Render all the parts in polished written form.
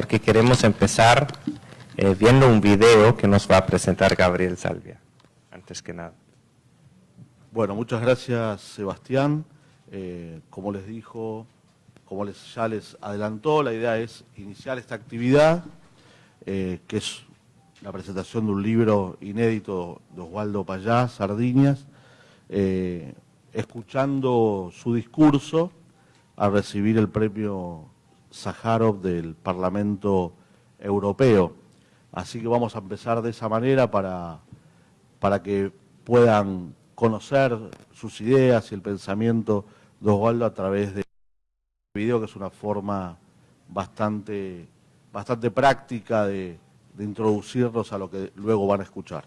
porque queremos empezar viendo un video que nos va a presentar Gabriel Salvia, antes que nada. Bueno, muchas gracias, Sebastián. Como ya les adelantó, la idea es iniciar esta actividad, que es la presentación de un libro inédito de Osvaldo Payá, Sardiñas, escuchando su discurso a recibir el premio Sájarov del Parlamento Europeo. Así que vamos a empezar de esa manera para que puedan conocer sus ideas y el pensamiento de Osvaldo a través de video, que es una forma bastante práctica de introducirlos a lo que luego van a escuchar.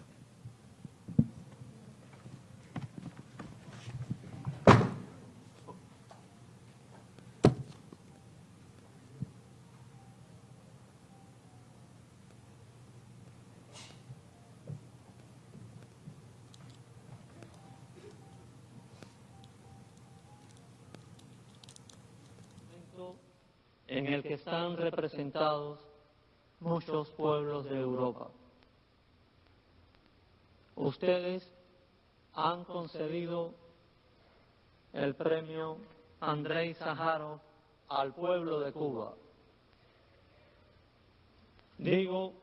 En el que están representados muchos pueblos de Europa. Ustedes han concedido el premio Andrei Sájarov al pueblo de Cuba. Digo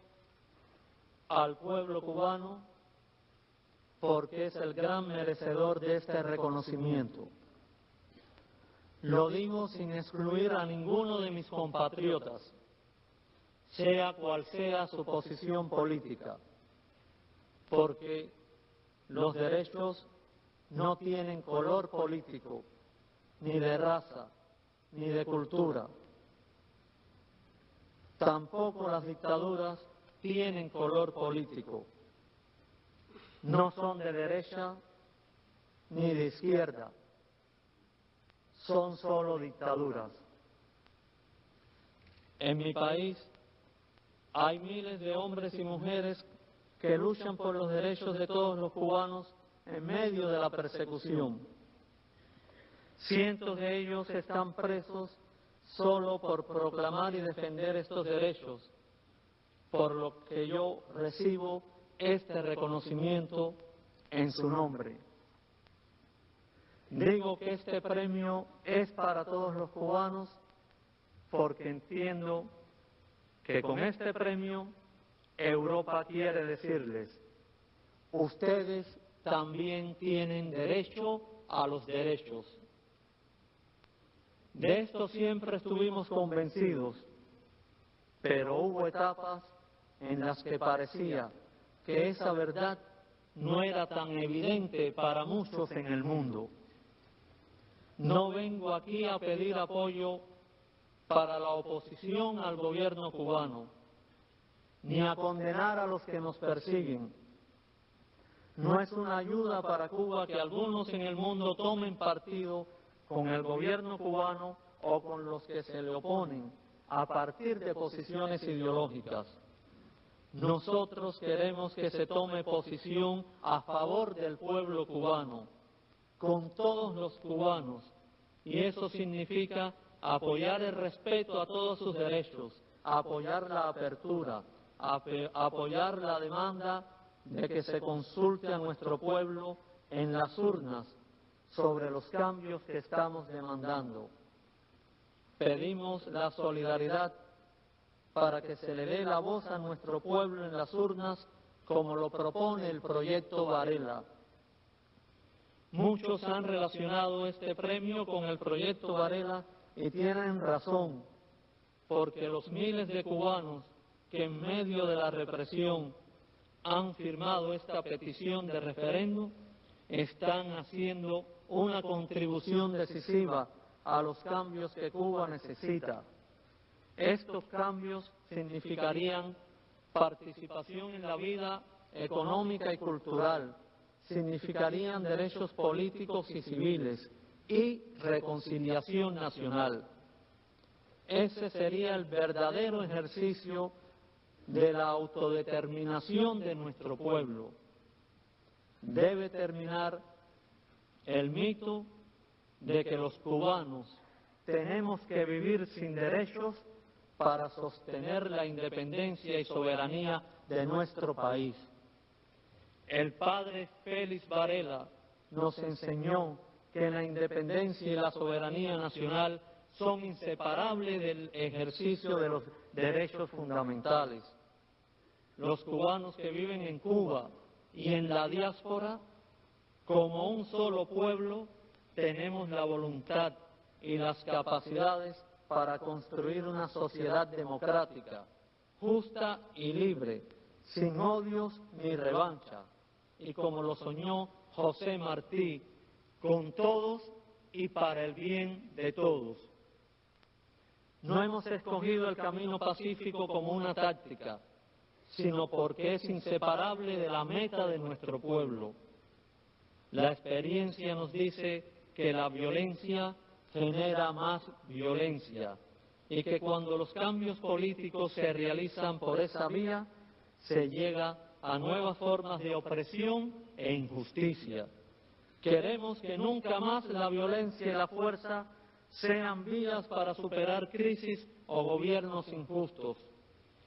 al pueblo cubano porque es el gran merecedor de este reconocimiento. Lo digo sin excluir a ninguno de mis compatriotas, sea cual sea su posición política, porque los derechos no tienen color político, ni de raza, ni de cultura. Tampoco las dictaduras tienen color político. No son de derecha ni de izquierda. Son solo dictaduras. En mi país hay miles de hombres y mujeres que luchan por los derechos de todos los cubanos en medio de la persecución. Cientos de ellos están presos solo por proclamar y defender estos derechos, por lo que yo recibo este reconocimiento en su nombre. Digo que este premio es para todos los cubanos porque entiendo que con este premio Europa quiere decirles: ustedes también tienen derecho a los derechos. De esto siempre estuvimos convencidos, pero hubo etapas en las que parecía que esa verdad no era tan evidente para muchos en el mundo. No vengo aquí a pedir apoyo para la oposición al gobierno cubano, ni a condenar a los que nos persiguen. No es una ayuda para Cuba que algunos en el mundo tomen partido con el gobierno cubano o con los que se le oponen a partir de posiciones ideológicas. Nosotros queremos que se tome posición a favor del pueblo cubano, con todos los cubanos, y eso significa apoyar el respeto a todos sus derechos, apoyar la apertura, apoyar la demanda de que se consulte a nuestro pueblo en las urnas sobre los cambios que estamos demandando. Pedimos la solidaridad para que se le dé la voz a nuestro pueblo en las urnas, como lo propone el proyecto Varela. Muchos han relacionado este premio con el proyecto Varela y tienen razón, porque los miles de cubanos que en medio de la represión han firmado esta petición de referéndum están haciendo una contribución decisiva a los cambios que Cuba necesita. Estos cambios significarían participación en la vida económica y cultural, significarían derechos políticos y civiles y reconciliación nacional. Ese sería el verdadero ejercicio de la autodeterminación de nuestro pueblo. Debe terminar el mito de que los cubanos tenemos que vivir sin derechos para sostener la independencia y soberanía de nuestro país. El padre Félix Varela nos enseñó que la independencia y la soberanía nacional son inseparables del ejercicio de los derechos fundamentales. Los cubanos que viven en Cuba y en la diáspora, como un solo pueblo, tenemos la voluntad y las capacidades para construir una sociedad democrática, justa y libre, sin odios ni revancha, y como lo soñó José Martí, con todos y para el bien de todos. No hemos escogido el camino pacífico como una táctica, sino porque es inseparable de la meta de nuestro pueblo. La experiencia nos dice que la violencia genera más violencia y que cuando los cambios políticos se realizan por esa vía, se llega a nuevas formas de opresión e injusticia. Queremos que nunca más la violencia y la fuerza sean vías para superar crisis o gobiernos injustos.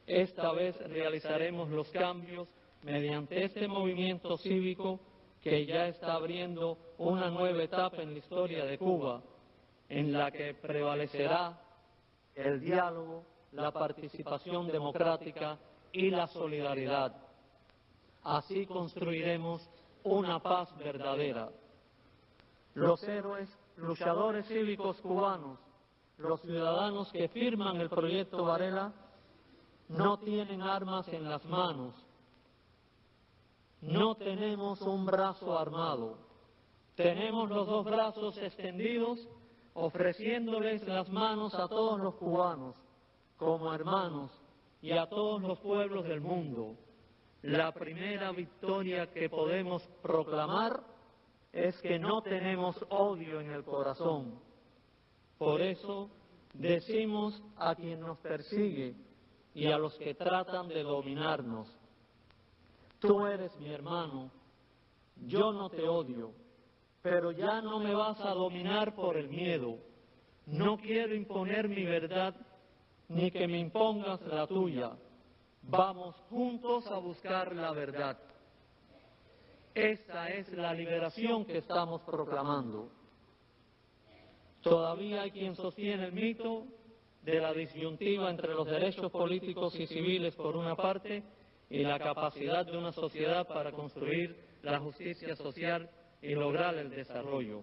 Esta vez realizaremos los cambios mediante este movimiento cívico que ya está abriendo una nueva etapa en la historia de Cuba, en la que prevalecerá el diálogo, la participación democrática y la solidaridad. Así construiremos una paz verdadera. Los héroes, luchadores cívicos cubanos, los ciudadanos que firman el proyecto Varela, no tienen armas en las manos. No tenemos un brazo armado. Tenemos los dos brazos extendidos, ofreciéndoles las manos a todos los cubanos, como hermanos, y a todos los pueblos del mundo. La primera victoria que podemos proclamar es que no tenemos odio en el corazón. Por eso decimos a quien nos persigue y a los que tratan de dominarnos: tú eres mi hermano, yo no te odio, pero ya no me vas a dominar por el miedo. No quiero imponer mi verdad ni que me impongas la tuya. Vamos juntos a buscar la verdad. Esa es la liberación que estamos proclamando. Todavía hay quien sostiene el mito de la disyuntiva entre los derechos políticos y civiles por una parte y la capacidad de una sociedad para construir la justicia social y lograr el desarrollo.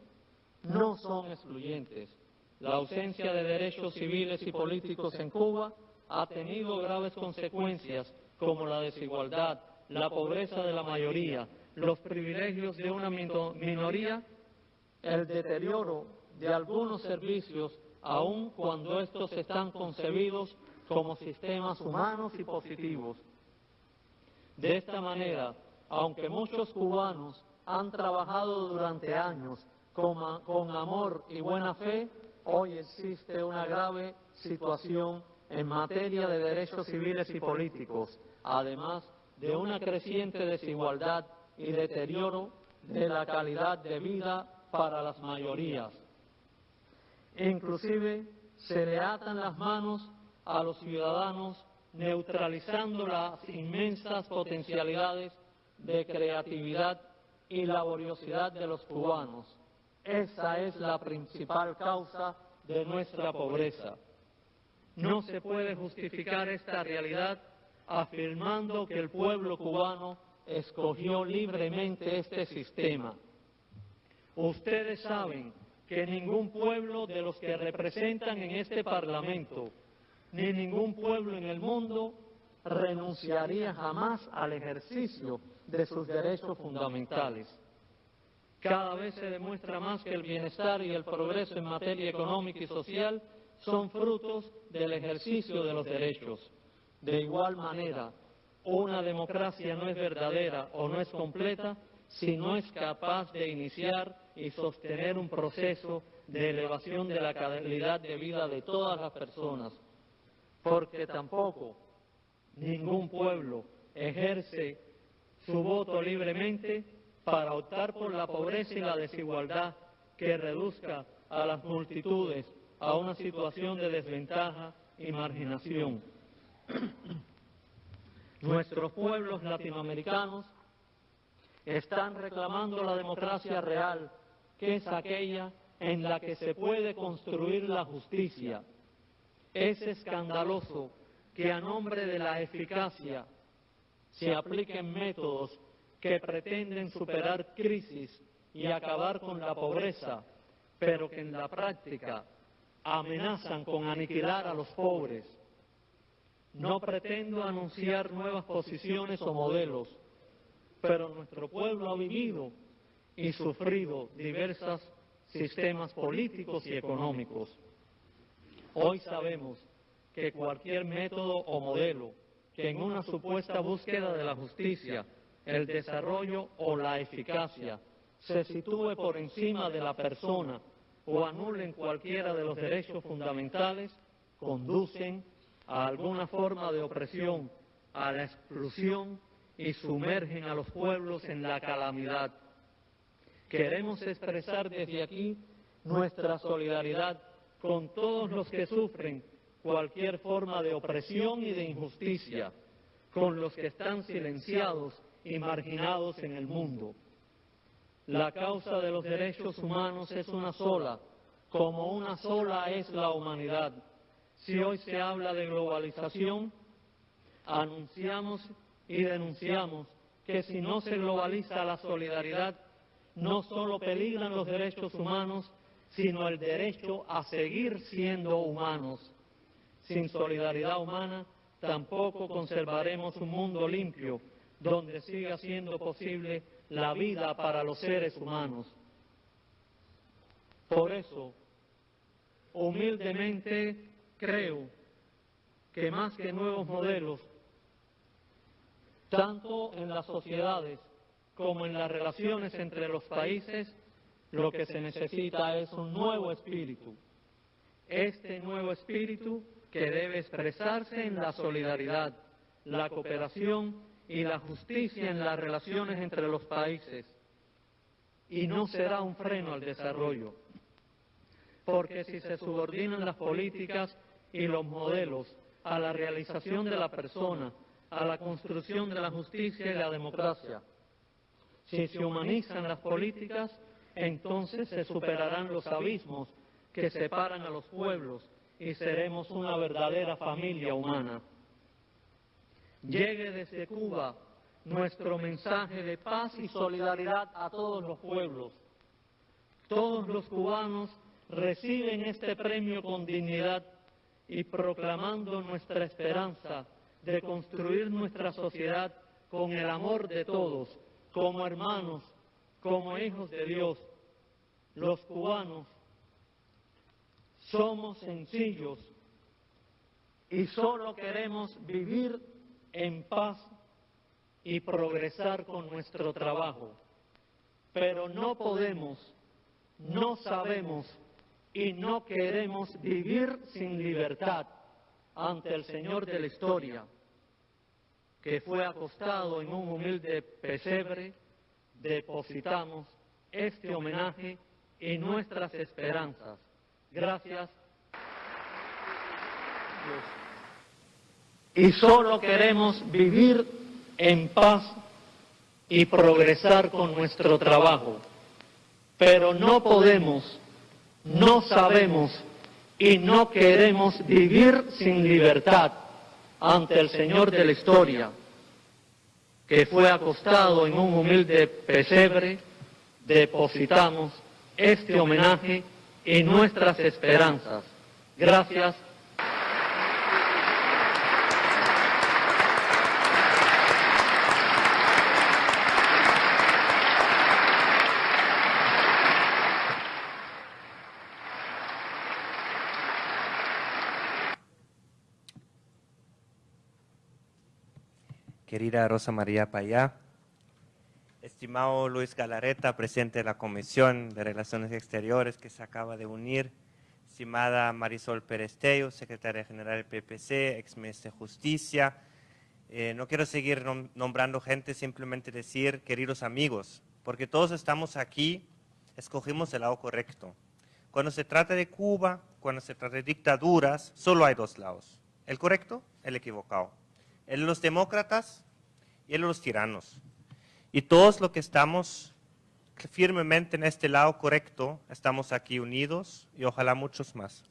No son excluyentes. La ausencia de derechos civiles y políticos en Cuba ha tenido graves consecuencias como la desigualdad, la pobreza de la mayoría, los privilegios de una minoría, el deterioro de algunos servicios, aun cuando estos están concebidos como sistemas humanos y positivos. De esta manera, aunque muchos cubanos han trabajado durante años con amor y buena fe, hoy existe una grave situación en materia de derechos civiles y políticos, además de una creciente desigualdad y deterioro de la calidad de vida para las mayorías. Inclusive se le atan las manos a los ciudadanos, neutralizando las inmensas potencialidades de creatividad y laboriosidad de los cubanos. Esa es la principal causa de nuestra pobreza. No se puede justificar esta realidad afirmando que el pueblo cubano escogió libremente este sistema. Ustedes saben que ningún pueblo de los que representan en este Parlamento, ni ningún pueblo en el mundo, renunciaría jamás al ejercicio de sus derechos fundamentales. Cada vez se demuestra más que el bienestar y el progreso en materia económica y social son frutos del ejercicio de los derechos. De igual manera, una democracia no es verdadera o no es completa si no es capaz de iniciar y sostener un proceso de elevación de la calidad de vida de todas las personas, porque tampoco ningún pueblo ejerce su voto libremente para optar por la pobreza y la desigualdad que reduzca a las multitudes a una situación de desventaja y marginación. Nuestros pueblos latinoamericanos están reclamando la democracia real, que es aquella en la que se puede construir la justicia. Es escandaloso que a nombre de la eficacia se apliquen métodos que pretenden superar crisis y acabar con la pobreza, pero que en la práctica amenazan con aniquilar a los pobres. No pretendo anunciar nuevas posiciones o modelos, pero nuestro pueblo ha vivido y sufrido diversos sistemas políticos y económicos. Hoy sabemos que cualquier método o modelo que en una supuesta búsqueda de la justicia, el desarrollo o la eficacia se sitúe por encima de la persona o anulen cualquiera de los derechos fundamentales, conducen a alguna forma de opresión, a la exclusión y sumergen a los pueblos en la calamidad. Queremos expresar desde aquí nuestra solidaridad con todos los que sufren cualquier forma de opresión y de injusticia, con los que están silenciados y marginados en el mundo. La causa de los derechos humanos es una sola, como una sola es la humanidad. Si hoy se habla de globalización, anunciamos y denunciamos que si no se globaliza la solidaridad, no solo peligran los derechos humanos, sino el derecho a seguir siendo humanos. Sin solidaridad humana, tampoco conservaremos un mundo limpio, donde siga siendo posible la vida para los seres humanos. Por eso, humildemente creo que más que nuevos modelos, tanto en las sociedades como en las relaciones entre los países, lo que se necesita es un nuevo espíritu. Este nuevo espíritu que debe expresarse en la solidaridad, la cooperación y la justicia en las relaciones entre los países. Y no será un freno al desarrollo, porque si se subordinan las políticas y los modelos a la realización de la persona, a la construcción de la justicia y la democracia, si se humanizan las políticas, entonces se superarán los abismos que separan a los pueblos y seremos una verdadera familia humana. Llegue desde Cuba nuestro mensaje de paz y solidaridad a todos los pueblos. Todos los cubanos reciben este premio con dignidad y proclamando nuestra esperanza de construir nuestra sociedad con el amor de todos, como hermanos, como hijos de Dios. Los cubanos somos sencillos y solo queremos vivir en paz y progresar con nuestro trabajo. Pero no podemos, no sabemos y no queremos vivir sin libertad ante el Señor de la historia, que fue acostado en un humilde pesebre. Depositamos este homenaje y nuestras esperanzas. Gracias. Y solo queremos vivir en paz y progresar con nuestro trabajo. Pero no podemos, no sabemos y no queremos vivir sin libertad ante el Señor de la historia, que fue acostado en un humilde pesebre. Depositamos este homenaje y nuestras esperanzas. Gracias. Querida Rosa María Payá, estimado Luis Galarreta, presidente de la Comisión de Relaciones Exteriores que se acaba de unir, estimada Marisol Pérez Tello, secretaria general del PPC, exministra de Justicia. No quiero seguir nombrando gente, simplemente decir, queridos amigos, porque todos estamos aquí, escogimos el lado correcto. Cuando se trata de Cuba, cuando se trata de dictaduras, solo hay dos lados. El correcto, el equivocado. El de los demócratas y el de los tiranos. Y todos los que estamos firmemente en este lado correcto, estamos aquí unidos y ojalá muchos más.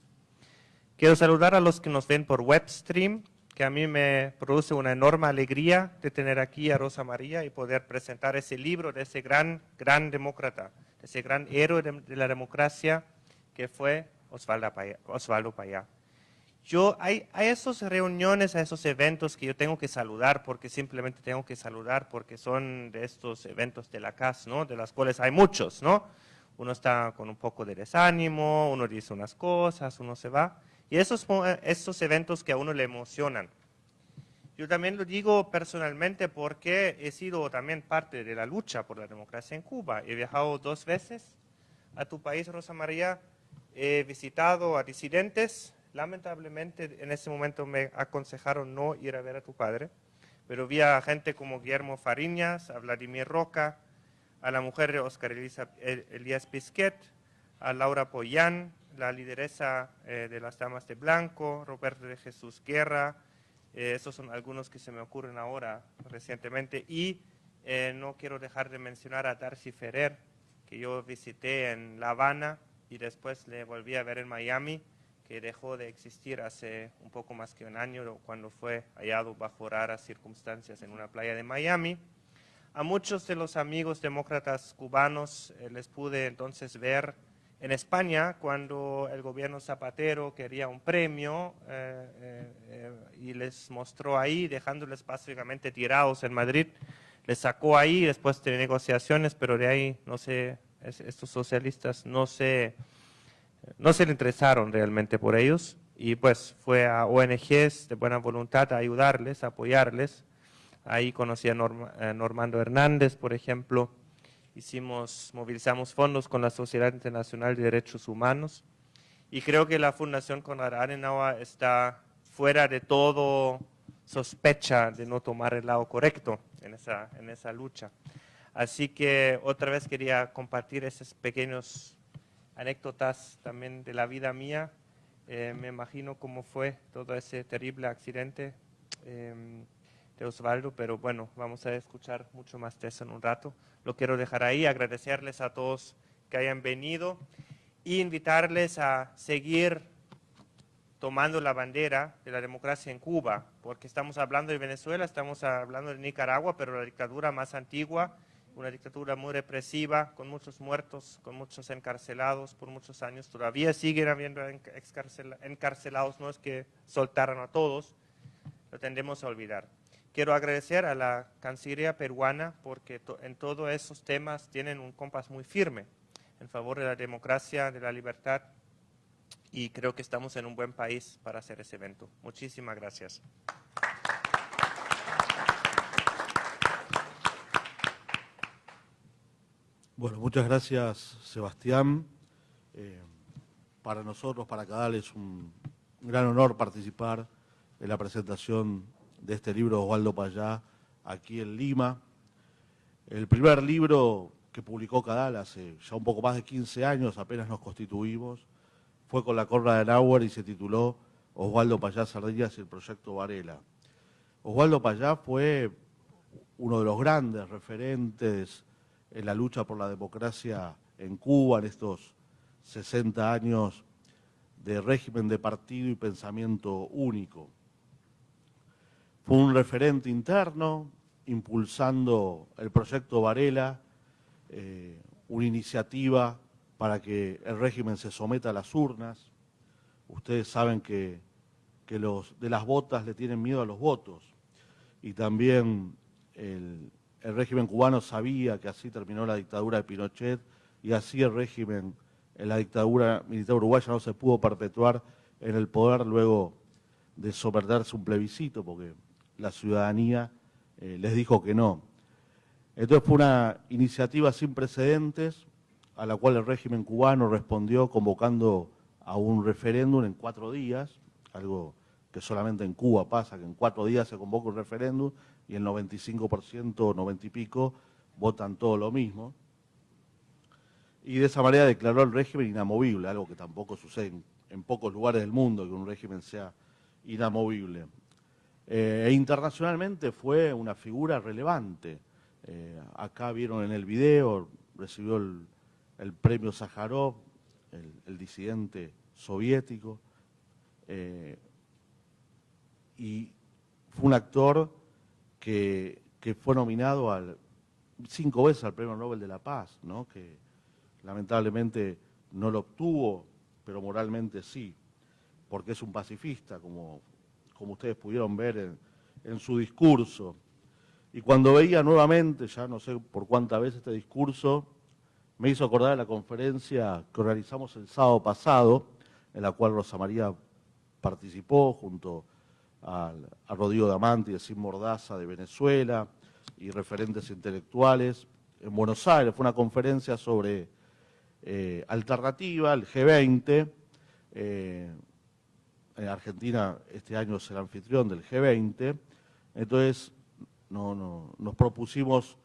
Quiero saludar a los que nos ven por webstream, que a mí me produce una enorme alegría de tener aquí a Rosa María y poder presentar ese libro de ese gran demócrata, de ese gran héroe de la democracia que fue Osvaldo Payá. Hay esas reuniones, a esos eventos que yo tengo que saludar, porque simplemente tengo que saludar, porque son de estos eventos de la CAS, ¿no? De las cuales hay muchos, ¿no? Uno está con un poco de desánimo, uno dice unas cosas, uno se va. Y esos eventos que a uno le emocionan. Yo también lo digo personalmente porque he sido también parte de la lucha por la democracia en Cuba. He viajado 2 veces a tu país, Rosa María. He visitado a disidentes. Lamentablemente, en ese momento me aconsejaron no ir a ver a tu padre, pero vi a gente como Guillermo Fariñas, a Vladimir Roca, a la mujer de Oscar Elías Pisquet, a Laura Pollán, la lideresa de las Damas de Blanco, Roberto de Jesús Guerra, esos son algunos que se me ocurren ahora recientemente, y no quiero dejar de mencionar a Darcy Ferrer, que yo visité en La Habana y después le volví a ver en Miami, que dejó de existir hace un poco más que un año cuando fue hallado bajo raras circunstancias en una playa de Miami. A muchos de los amigos demócratas cubanos les pude entonces ver en España cuando el gobierno Zapatero quería un premio y les mostró ahí, dejándoles básicamente tirados en Madrid. Les sacó ahí después de negociaciones, pero de ahí, no sé, estos socialistas no se le interesaron realmente por ellos y pues fue a ONGs de buena voluntad a ayudarles, a apoyarles. Ahí conocí a Normando Hernández, por ejemplo. Movilizamos fondos con la Sociedad Internacional de Derechos Humanos y creo que la Fundación Konrad Adenauer está fuera de todo sospecha de no tomar el lado correcto en esa lucha. Así que otra vez quería compartir esos pequeños anécdotas también de la vida mía. Me imagino cómo fue todo ese terrible accidente de Osvaldo, pero bueno, vamos a escuchar mucho más de eso en un rato. Lo quiero dejar ahí, agradecerles a todos que hayan venido e invitarles a seguir tomando la bandera de la democracia en Cuba, porque estamos hablando de Venezuela, estamos hablando de Nicaragua, pero la dictadura más antigua, una dictadura muy represiva, con muchos muertos, con muchos encarcelados por muchos años. Todavía siguen habiendo encarcelados, no es que soltaran a todos, lo tendemos a olvidar. Quiero agradecer a la Cancillería peruana porque en todos esos temas tienen un compás muy firme en favor de la democracia, de la libertad, y creo que estamos en un buen país para hacer ese evento. Muchísimas gracias. Bueno, muchas gracias, Sebastián. Para nosotros, para Cadal, es un gran honor participar en la presentación de este libro de Osvaldo Payá aquí en Lima. El primer libro que publicó Cadal hace ya un poco más de 15 años, apenas nos constituimos, fue con la Konrad Adenauer y se tituló Osvaldo Payá Sardiñas y el Proyecto Varela. Osvaldo Payá fue uno de los grandes referentes en la lucha por la democracia en Cuba, en estos 60 años de régimen de partido y pensamiento único. Fue un referente interno, impulsando el proyecto Varela, una iniciativa para que el régimen se someta a las urnas. Ustedes saben que los de las botas le tienen miedo a los votos. Y también el régimen cubano sabía que así terminó la dictadura de Pinochet y así el régimen en la dictadura militar uruguaya no se pudo perpetuar en el poder luego de someterse un plebiscito, porque la ciudadanía les dijo que no. Entonces fue una iniciativa sin precedentes a la cual el régimen cubano respondió convocando a un referéndum en 4 días, algo que solamente en Cuba pasa, que en 4 días se convoca un referéndum y el 95%, 90 y pico, votan todo lo mismo. y de esa manera declaró el régimen inamovible, algo que tampoco sucede en pocos lugares del mundo, que un régimen sea inamovible. Internacionalmente fue una figura relevante. Acá vieron en el video, recibió el premio Sájarov, el disidente soviético, y fue un actor que fue nominado 5 veces al Premio Nobel de la Paz, ¿no? Que lamentablemente no lo obtuvo, pero moralmente sí, porque es un pacifista, como ustedes pudieron ver en su discurso. Y cuando veía nuevamente, ya no sé por cuánta vez este discurso, me hizo acordar de la conferencia que organizamos el sábado pasado, en la cual Rosa María participó junto a Rodrigo Damanti de Sin Mordaza de Venezuela y referentes intelectuales en Buenos Aires. Fue una conferencia sobre alternativa, el G20. Argentina este año es el anfitrión del G20. Entonces nos propusimos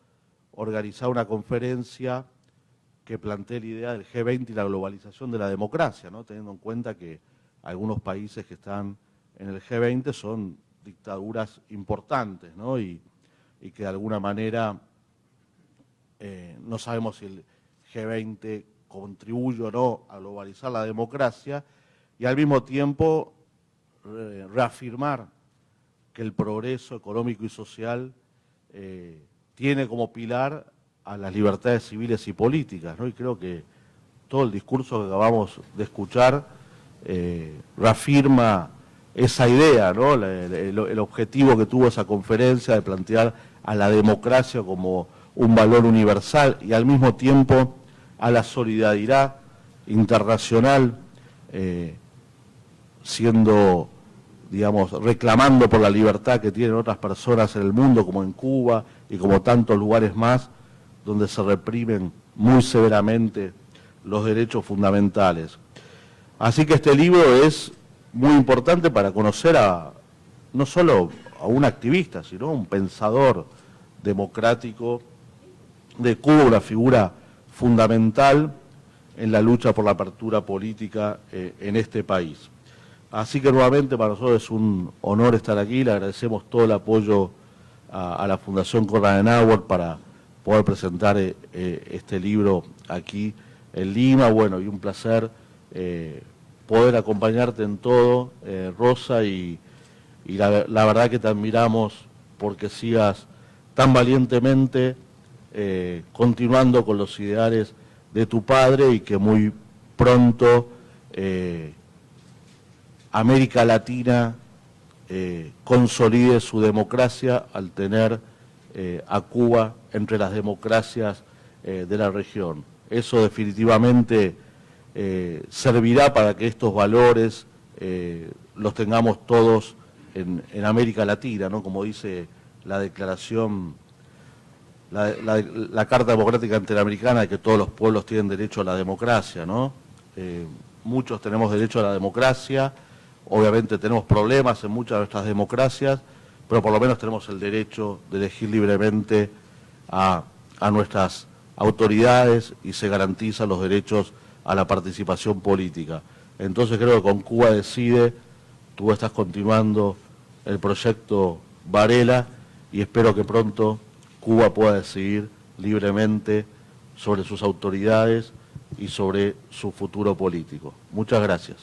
organizar una conferencia que plantee la idea del G20 y la globalización de la democracia, ¿no? Teniendo en cuenta que algunos países que están en el G20 son dictaduras importantes, ¿no? Y que de alguna manera no sabemos si el G20 contribuye o no a globalizar la democracia, y al mismo tiempo reafirmar que el progreso económico y social tiene como pilar a las libertades civiles y políticas, ¿no? Y creo que todo el discurso que acabamos de escuchar reafirma esa idea, ¿no? El objetivo que tuvo esa conferencia de plantear a la democracia como un valor universal y al mismo tiempo a la solidaridad internacional, siendo, digamos, reclamando por la libertad que tienen otras personas en el mundo, como en Cuba y como tantos lugares más, donde se reprimen muy severamente los derechos fundamentales. Así que este libro es muy importante para conocer no solo a un activista, sino a un pensador democrático de Cuba, una figura fundamental en la lucha por la apertura política en este país. Así que nuevamente para nosotros es un honor estar aquí, le agradecemos todo el apoyo a la Fundación Konrad Adenauer para poder presentar este libro aquí en Lima. Bueno, y un placer poder acompañarte en todo, Rosa, y la verdad que te admiramos porque sigas tan valientemente continuando con los ideales de tu padre y que muy pronto América Latina consolide su democracia al tener a Cuba entre las democracias de la región. Eso definitivamente servirá para que estos valores los tengamos todos en América Latina, ¿no? Como dice la declaración, la Carta Democrática Interamericana, de que todos los pueblos tienen derecho a la democracia, ¿no? Muchos tenemos derecho a la democracia, obviamente tenemos problemas en muchas de nuestras democracias, pero por lo menos tenemos el derecho de elegir libremente a nuestras autoridades y se garantizan los derechos a la participación política. Entonces creo que con Cuba Decide tú estás continuando el proyecto Varela y espero que pronto Cuba pueda decidir libremente sobre sus autoridades y sobre su futuro político. Muchas gracias.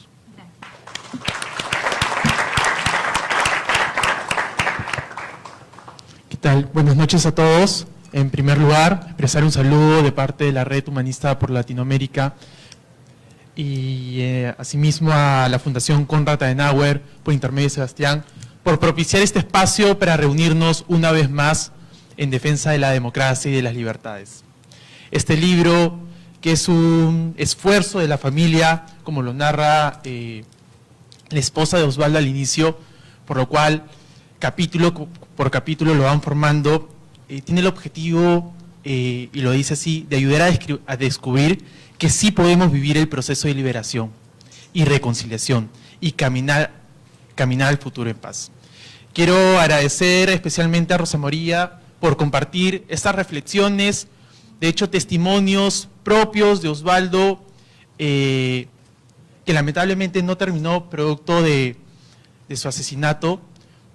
¿Qué tal? Buenas noches a todos. En primer lugar, expresar un saludo de parte de la Red Humanista por Latinoamérica y asimismo a la Fundación Konrad Adenauer, por intermedio de Sebastián, por propiciar este espacio para reunirnos una vez más en defensa de la democracia y de las libertades. Este libro, que es un esfuerzo de la familia, como lo narra la esposa de Osvaldo al inicio, por lo cual capítulo por capítulo lo van formando, tiene el objetivo, y lo dice así, de ayudar a descubrir que sí podemos vivir el proceso de liberación y reconciliación y caminar al futuro en paz. Quiero agradecer especialmente a Rosa María por compartir estas reflexiones, de hecho testimonios propios de Osvaldo, que lamentablemente no terminó producto de su asesinato,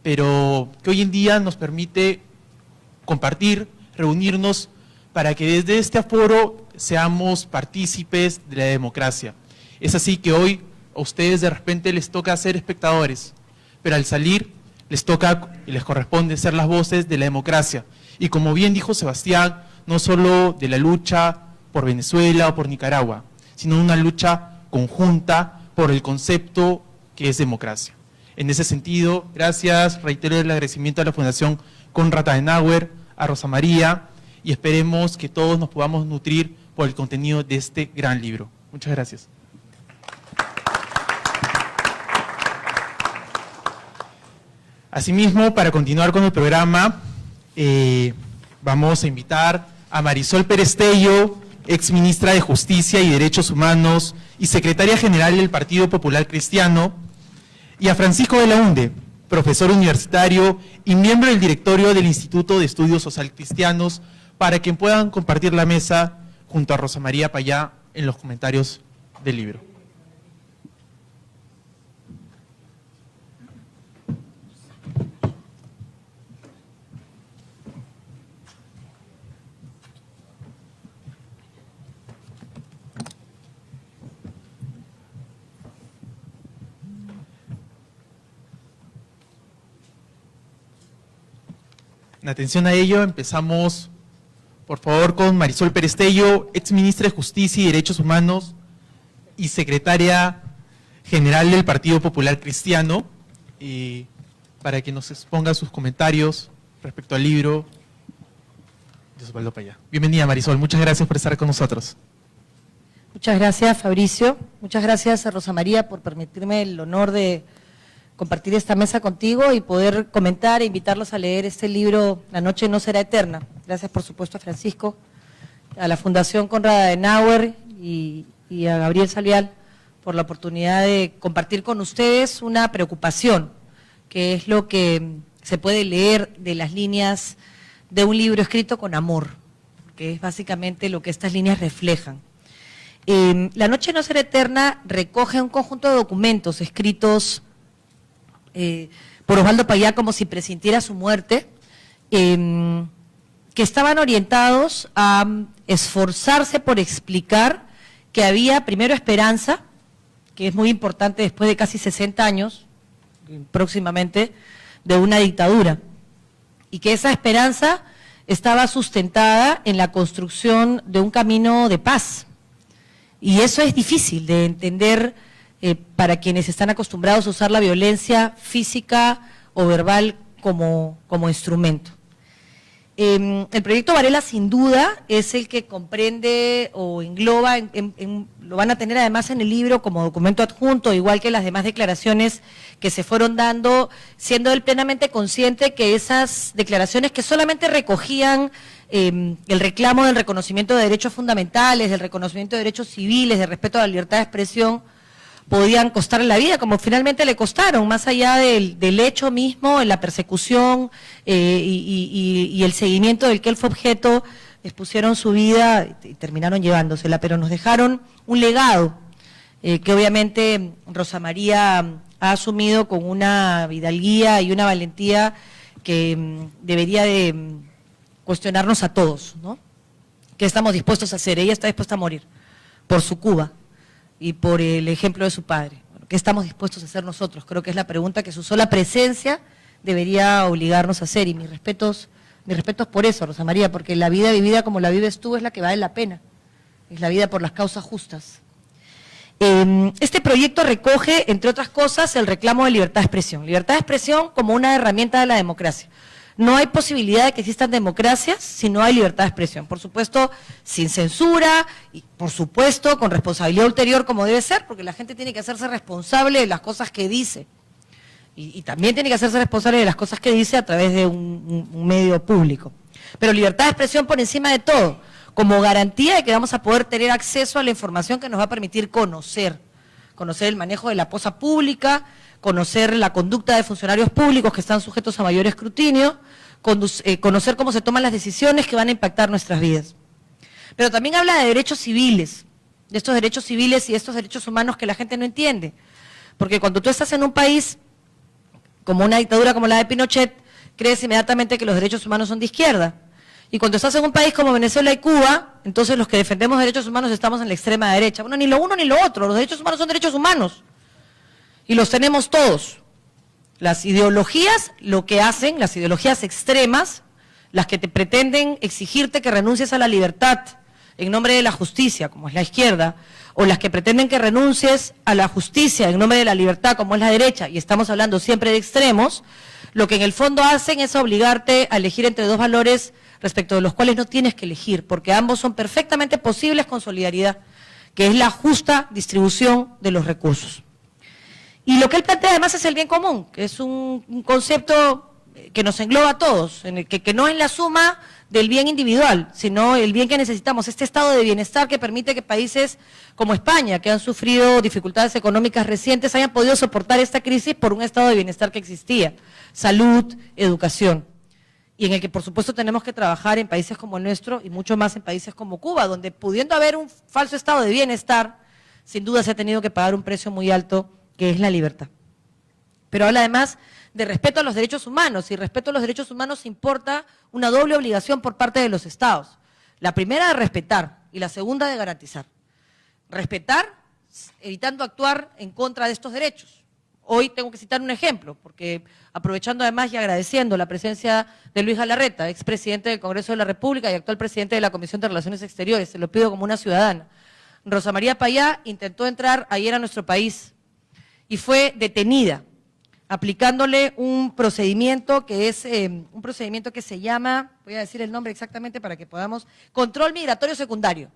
pero que hoy en día nos permite compartir, reunirnos, para que desde este foro seamos partícipes de la democracia. Es así que hoy a ustedes de repente les toca ser espectadores, pero al salir les toca y les corresponde ser las voces de la democracia. Y como bien dijo Sebastián, no solo de la lucha por Venezuela o por Nicaragua, sino una lucha conjunta por el concepto que es democracia. En ese sentido, gracias, reitero el agradecimiento a la Fundación Konrad Adenauer, a Rosa María, y esperemos que todos nos podamos nutrir por el contenido de este gran libro. Muchas gracias. Asimismo, para continuar con el programa, vamos a invitar a Marisol Perestello, ex ministra de Justicia y Derechos Humanos y secretaria general del Partido Popular Cristiano, y a Francisco de la Hunde, profesor universitario y miembro del directorio del Instituto de Estudios Social Cristianos, para que puedan compartir la mesa junto a Rosa María Payá en los comentarios del libro. En atención a ello, empezamos, por favor, con Marisol Perestello, ex ministra de Justicia y Derechos Humanos y secretaria general del Partido Popular Cristiano, para que nos exponga sus comentarios respecto al libro de Osvaldo Payá. Bienvenida, Marisol, muchas gracias por estar con nosotros. Muchas gracias, Fabricio. Muchas gracias a Rosa María por permitirme el honor de compartir esta mesa contigo y poder comentar e invitarlos a leer este libro, La noche no será eterna. Gracias, por supuesto, a Francisco, a la Fundación Konrad Adenauer y a Gabriel Salial por la oportunidad de compartir con ustedes una preocupación, que es lo que se puede leer de las líneas de un libro escrito con amor, que es básicamente lo que estas líneas reflejan. La noche no será eterna recoge un conjunto de documentos escritos por Osvaldo Payá como si presintiera su muerte, que estaban orientados a esforzarse por explicar que había primero esperanza, que es muy importante después de casi 60 años, próximamente, de una dictadura, y que esa esperanza estaba sustentada en la construcción de un camino de paz. Y eso es difícil de entender para quienes están acostumbrados a usar la violencia física o verbal como instrumento. El proyecto Varela, sin duda, es el que comprende o engloba, lo van a tener además en el libro como documento adjunto, igual que las demás declaraciones que se fueron dando, siendo él plenamente consciente que esas declaraciones que solamente recogían el reclamo del reconocimiento de derechos fundamentales, del reconocimiento de derechos civiles, del respeto a la libertad de expresión, podían costarle la vida, como finalmente le costaron, más allá del hecho mismo, en la persecución y el seguimiento del que él fue objeto, expusieron su vida y terminaron llevándosela, pero nos dejaron un legado que obviamente Rosa María ha asumido con una hidalguía y una valentía que debería de cuestionarnos a todos, ¿no? ¿Qué estamos dispuestos a hacer? Ella está dispuesta a morir por su Cuba y por el ejemplo de su padre. Bueno, ¿qué estamos dispuestos a hacer nosotros? Creo que es la pregunta que su sola presencia debería obligarnos a hacer, y mis respetos por eso, Rosa María, porque la vida vivida como la vives tú es la que vale la pena, es la vida por las causas justas. Este proyecto recoge, entre otras cosas, el reclamo de libertad de expresión como una herramienta de la democracia. No hay posibilidad de que existan democracias si no hay libertad de expresión. Por supuesto, sin censura y, por supuesto, con responsabilidad ulterior como debe ser, porque la gente tiene que hacerse responsable de las cosas que dice. Y también tiene que hacerse responsable de las cosas que dice a través de un medio público. Pero libertad de expresión por encima de todo, como garantía de que vamos a poder tener acceso a la información que nos va a permitir conocer el manejo de la cosa pública, conocer la conducta de funcionarios públicos que están sujetos a mayor escrutinio, conocer cómo se toman las decisiones que van a impactar nuestras vidas. pero también habla de derechos civiles, de estos derechos civiles y estos derechos humanos que la gente no entiende. Porque cuando tú estás en un país como una dictadura como la de Pinochet, crees inmediatamente que los derechos humanos son de izquierda. Y cuando estás en un país como Venezuela y Cuba, entonces los que defendemos derechos humanos estamos en la extrema derecha. Bueno, ni lo uno ni lo otro, los derechos humanos son derechos humanos. Y los tenemos todos. Las ideologías, lo que hacen, las ideologías extremas, las que te pretenden exigirte que renuncies a la libertad en nombre de la justicia, como es la izquierda, o las que pretenden que renuncies a la justicia en nombre de la libertad, como es la derecha, y estamos hablando siempre de extremos, lo que en el fondo hacen es obligarte a elegir entre dos valores respecto de los cuales no tienes que elegir, porque ambos son perfectamente posibles con solidaridad, que es la justa distribución de los recursos. Y lo que él plantea además es el bien común, que es un concepto que nos engloba a todos, en el que no es la suma del bien individual, sino el bien que necesitamos, este estado de bienestar que permite que países como España, que han sufrido dificultades económicas recientes, hayan podido soportar esta crisis por un estado de bienestar que existía, salud, educación, y en el que por supuesto tenemos que trabajar en países como el nuestro y mucho más en países como Cuba, donde pudiendo haber un falso estado de bienestar, sin duda se ha tenido que pagar un precio muy alto, que es la libertad. Pero habla además de respeto a los derechos humanos, y respeto a los derechos humanos importa una doble obligación por parte de los Estados. La primera de respetar y la segunda de garantizar. Respetar, evitando actuar en contra de estos derechos. Hoy tengo que citar un ejemplo, porque aprovechando además y agradeciendo la presencia de Luis Galarreta, expresidente del Congreso de la República y actual presidente de la Comisión de Relaciones Exteriores, se lo pido como una ciudadana. Rosa María Payá intentó entrar ayer a nuestro país y fue detenida, aplicándole un procedimiento que es un procedimiento que se llama, voy a decir el nombre exactamente para que podamos, control migratorio secundario.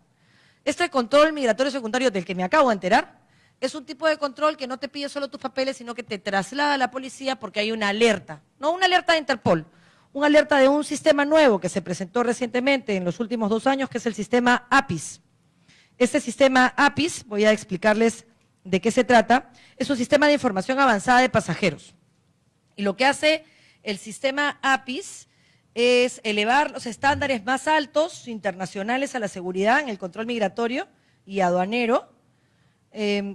Este control migratorio secundario del que me acabo de enterar es un tipo de control que no te pide solo tus papeles, sino que te traslada a la policía porque hay una alerta, no una alerta de Interpol, una alerta de un sistema nuevo que se presentó recientemente en los últimos 2 años, que es el sistema APIS. Este sistema APIS, voy a explicarles de qué se trata, es un sistema de información avanzada de pasajeros. Y lo que hace el sistema APIS es elevar los estándares más altos internacionales a la seguridad en el control migratorio y aduanero,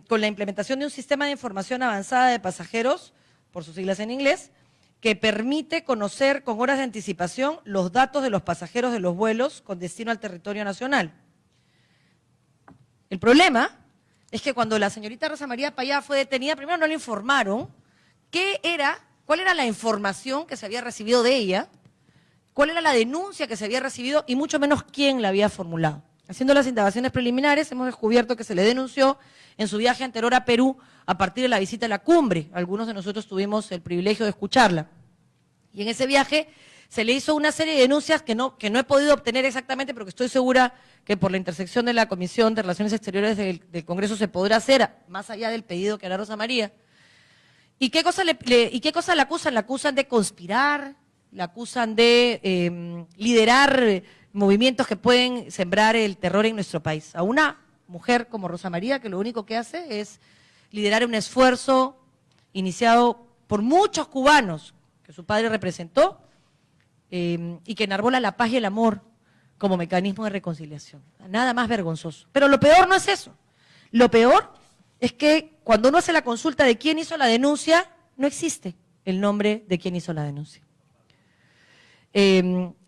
con la implementación de un sistema de información avanzada de pasajeros, por sus siglas en inglés, que permite conocer con horas de anticipación los datos de los pasajeros de los vuelos con destino al territorio nacional. El problema es que cuando la señorita Rosa María Payá fue detenida, primero no le informaron cuál era la información que se había recibido de ella, cuál era la denuncia que se había recibido y mucho menos quién la había formulado. Haciendo las indagaciones preliminares hemos descubierto que se le denunció en su viaje anterior a Perú a partir de la visita a la cumbre. Algunos de nosotros tuvimos el privilegio de escucharla. Y en ese viaje se le hizo una serie de denuncias que no he podido obtener exactamente, pero que estoy segura que por la intersección de la Comisión de Relaciones Exteriores del Congreso se podrá hacer, más allá del pedido que hará Rosa María. ¿Y qué cosa la acusan? La acusan de conspirar, la acusan de liderar movimientos que pueden sembrar el terror en nuestro país. A una mujer como Rosa María, que lo único que hace es liderar un esfuerzo iniciado por muchos cubanos que su padre representó, y que enarbola la paz y el amor como mecanismo de reconciliación. Nada más vergonzoso. Pero lo peor no es eso. Lo peor es que cuando uno hace la consulta de quién hizo la denuncia, no existe el nombre de quién hizo la denuncia.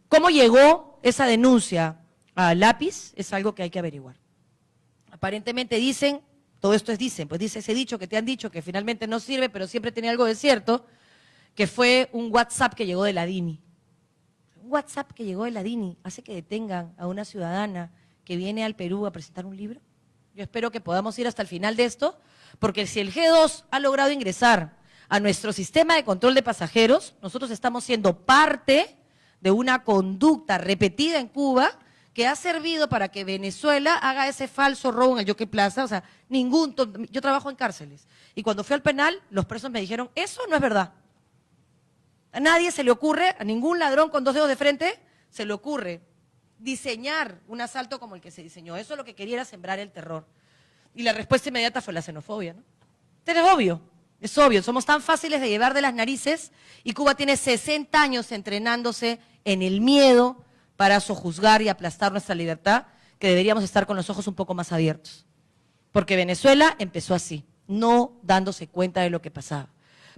¿Cómo llegó esa denuncia al lápiz? Es algo que hay que averiguar. Aparentemente dicen, todo esto es dicen, pues dice ese dicho que te han dicho que finalmente no sirve, pero siempre tiene algo de cierto, que fue un WhatsApp que llegó de la DINI. Un WhatsApp que llegó de la DINI hace que detengan a una ciudadana que viene al Perú a presentar un libro. Yo espero que podamos ir hasta el final de esto, porque si el G2 ha logrado ingresar a nuestro sistema de control de pasajeros, nosotros estamos siendo parte de una conducta repetida en Cuba que ha servido para que Venezuela haga ese falso robo en el Jockey Plaza. O sea, yo trabajo en cárceles, y cuando fui al penal, los presos me dijeron, eso no es verdad. A nadie se le ocurre, a ningún ladrón con 2 dedos de frente, se le ocurre diseñar un asalto como el que se diseñó. Eso lo que quería era sembrar el terror. Y la respuesta inmediata fue la xenofobia, ¿no? Entonces es obvio, somos tan fáciles de llevar de las narices, y Cuba tiene 60 años entrenándose en el miedo para sojuzgar y aplastar nuestra libertad, que deberíamos estar con los ojos un poco más abiertos. Porque Venezuela empezó así, no dándose cuenta de lo que pasaba,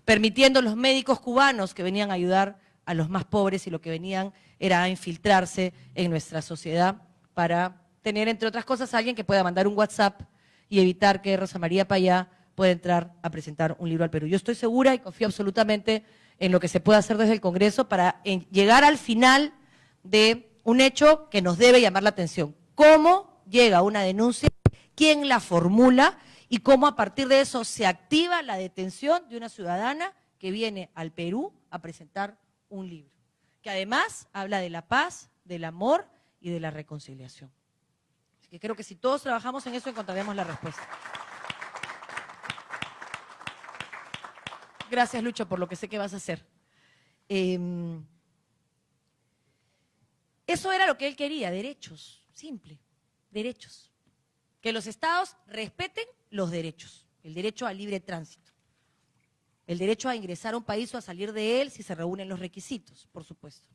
permitiendo a los médicos cubanos que venían a ayudar a los más pobres y lo que venían era a infiltrarse en nuestra sociedad para tener, entre otras cosas, a alguien que pueda mandar un WhatsApp y evitar que Rosa María Payá pueda entrar a presentar un libro al Perú. Yo estoy segura y confío absolutamente en lo que se puede hacer desde el Congreso para llegar al final de un hecho que nos debe llamar la atención. ¿Cómo llega una denuncia? ¿Quién la formula? Y cómo a partir de eso se activa la detención de una ciudadana que viene al Perú a presentar un libro, que además habla de la paz, del amor y de la reconciliación. Así que creo que si todos trabajamos en eso encontraremos la respuesta. Gracias, Lucho, por lo que sé que vas a hacer. Eso era lo que él quería, derechos, simple, derechos. Que los estados respeten los derechos, el derecho al libre tránsito, el derecho a ingresar a un país o a salir de él si se reúnen los requisitos, por supuesto,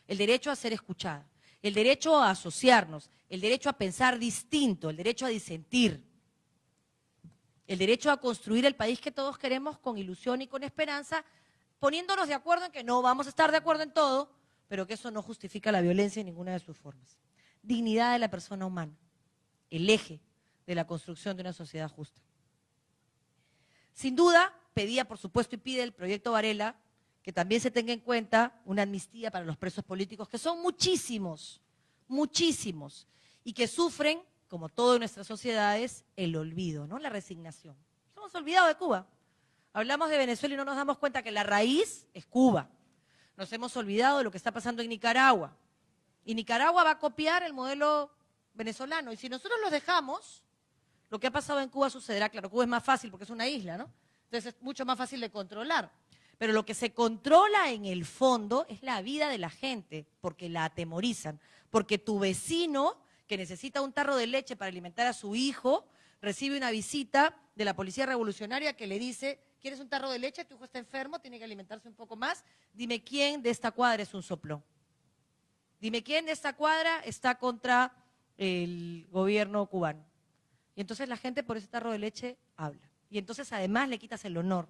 el derecho a ser escuchada, el derecho a asociarnos, el derecho a pensar distinto, el derecho a disentir, el derecho a construir el país que todos queremos con ilusión y con esperanza, poniéndonos de acuerdo en que no vamos a estar de acuerdo en todo, pero que eso no justifica la violencia en ninguna de sus formas. Dignidad de la persona humana, el eje de la construcción de una sociedad justa. Sin duda, pedía, por supuesto, y pide el proyecto Varela, que también se tenga en cuenta una amnistía para los presos políticos, que son muchísimos, muchísimos, y que sufren, como todas nuestras sociedades, el olvido, ¿no? La resignación. Nos hemos olvidado de Cuba. Hablamos de Venezuela y no nos damos cuenta que la raíz es Cuba. Nos hemos olvidado de lo que está pasando en Nicaragua. Y Nicaragua va a copiar el modelo venezolano. Y si nosotros los dejamos, lo que ha pasado en Cuba sucederá. Claro, Cuba es más fácil porque es una isla, ¿no? Entonces es mucho más fácil de controlar. Pero lo que se controla en el fondo es la vida de la gente, porque la atemorizan. Porque tu vecino, que necesita un tarro de leche para alimentar a su hijo, recibe una visita de la policía revolucionaria que le dice: ¿quieres un tarro de leche? Tu hijo está enfermo, tiene que alimentarse un poco más. Dime quién de esta cuadra es un soplón. Dime quién de esta cuadra está contra el gobierno cubano. Y entonces la gente por ese tarro de leche habla. Y entonces además le quitas el honor.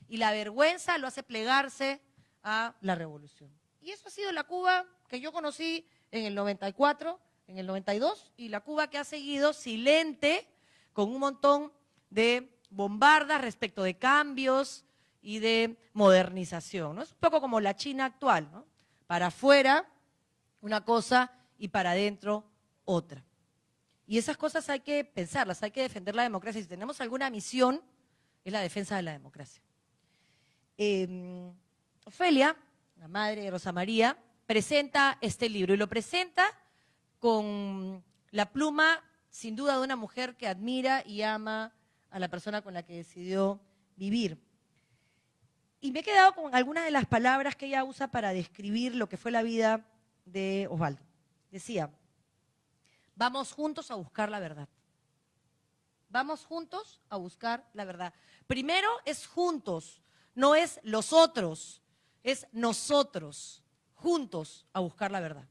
Y la vergüenza lo hace plegarse a la revolución. Y eso ha sido la Cuba que yo conocí en el 94, en el 92, y la Cuba que ha seguido silente, con un montón de bombardas respecto de cambios y de modernización, ¿no? Es un poco como la China actual, ¿no? Para afuera una cosa y para adentro otra. Y esas cosas hay que pensarlas, hay que defender la democracia. Si tenemos alguna misión, es la defensa de la democracia. Ofelia, la madre de Rosa María, presenta este libro y lo presenta con la pluma, sin duda, de una mujer que admira y ama a la persona con la que decidió vivir. Y me he quedado con algunas de las palabras que ella usa para describir lo que fue la vida de Osvaldo. Decía: vamos juntos a buscar la verdad. Vamos juntos a buscar la verdad. Primero es juntos, no es los otros, es nosotros, juntos a buscar la verdad.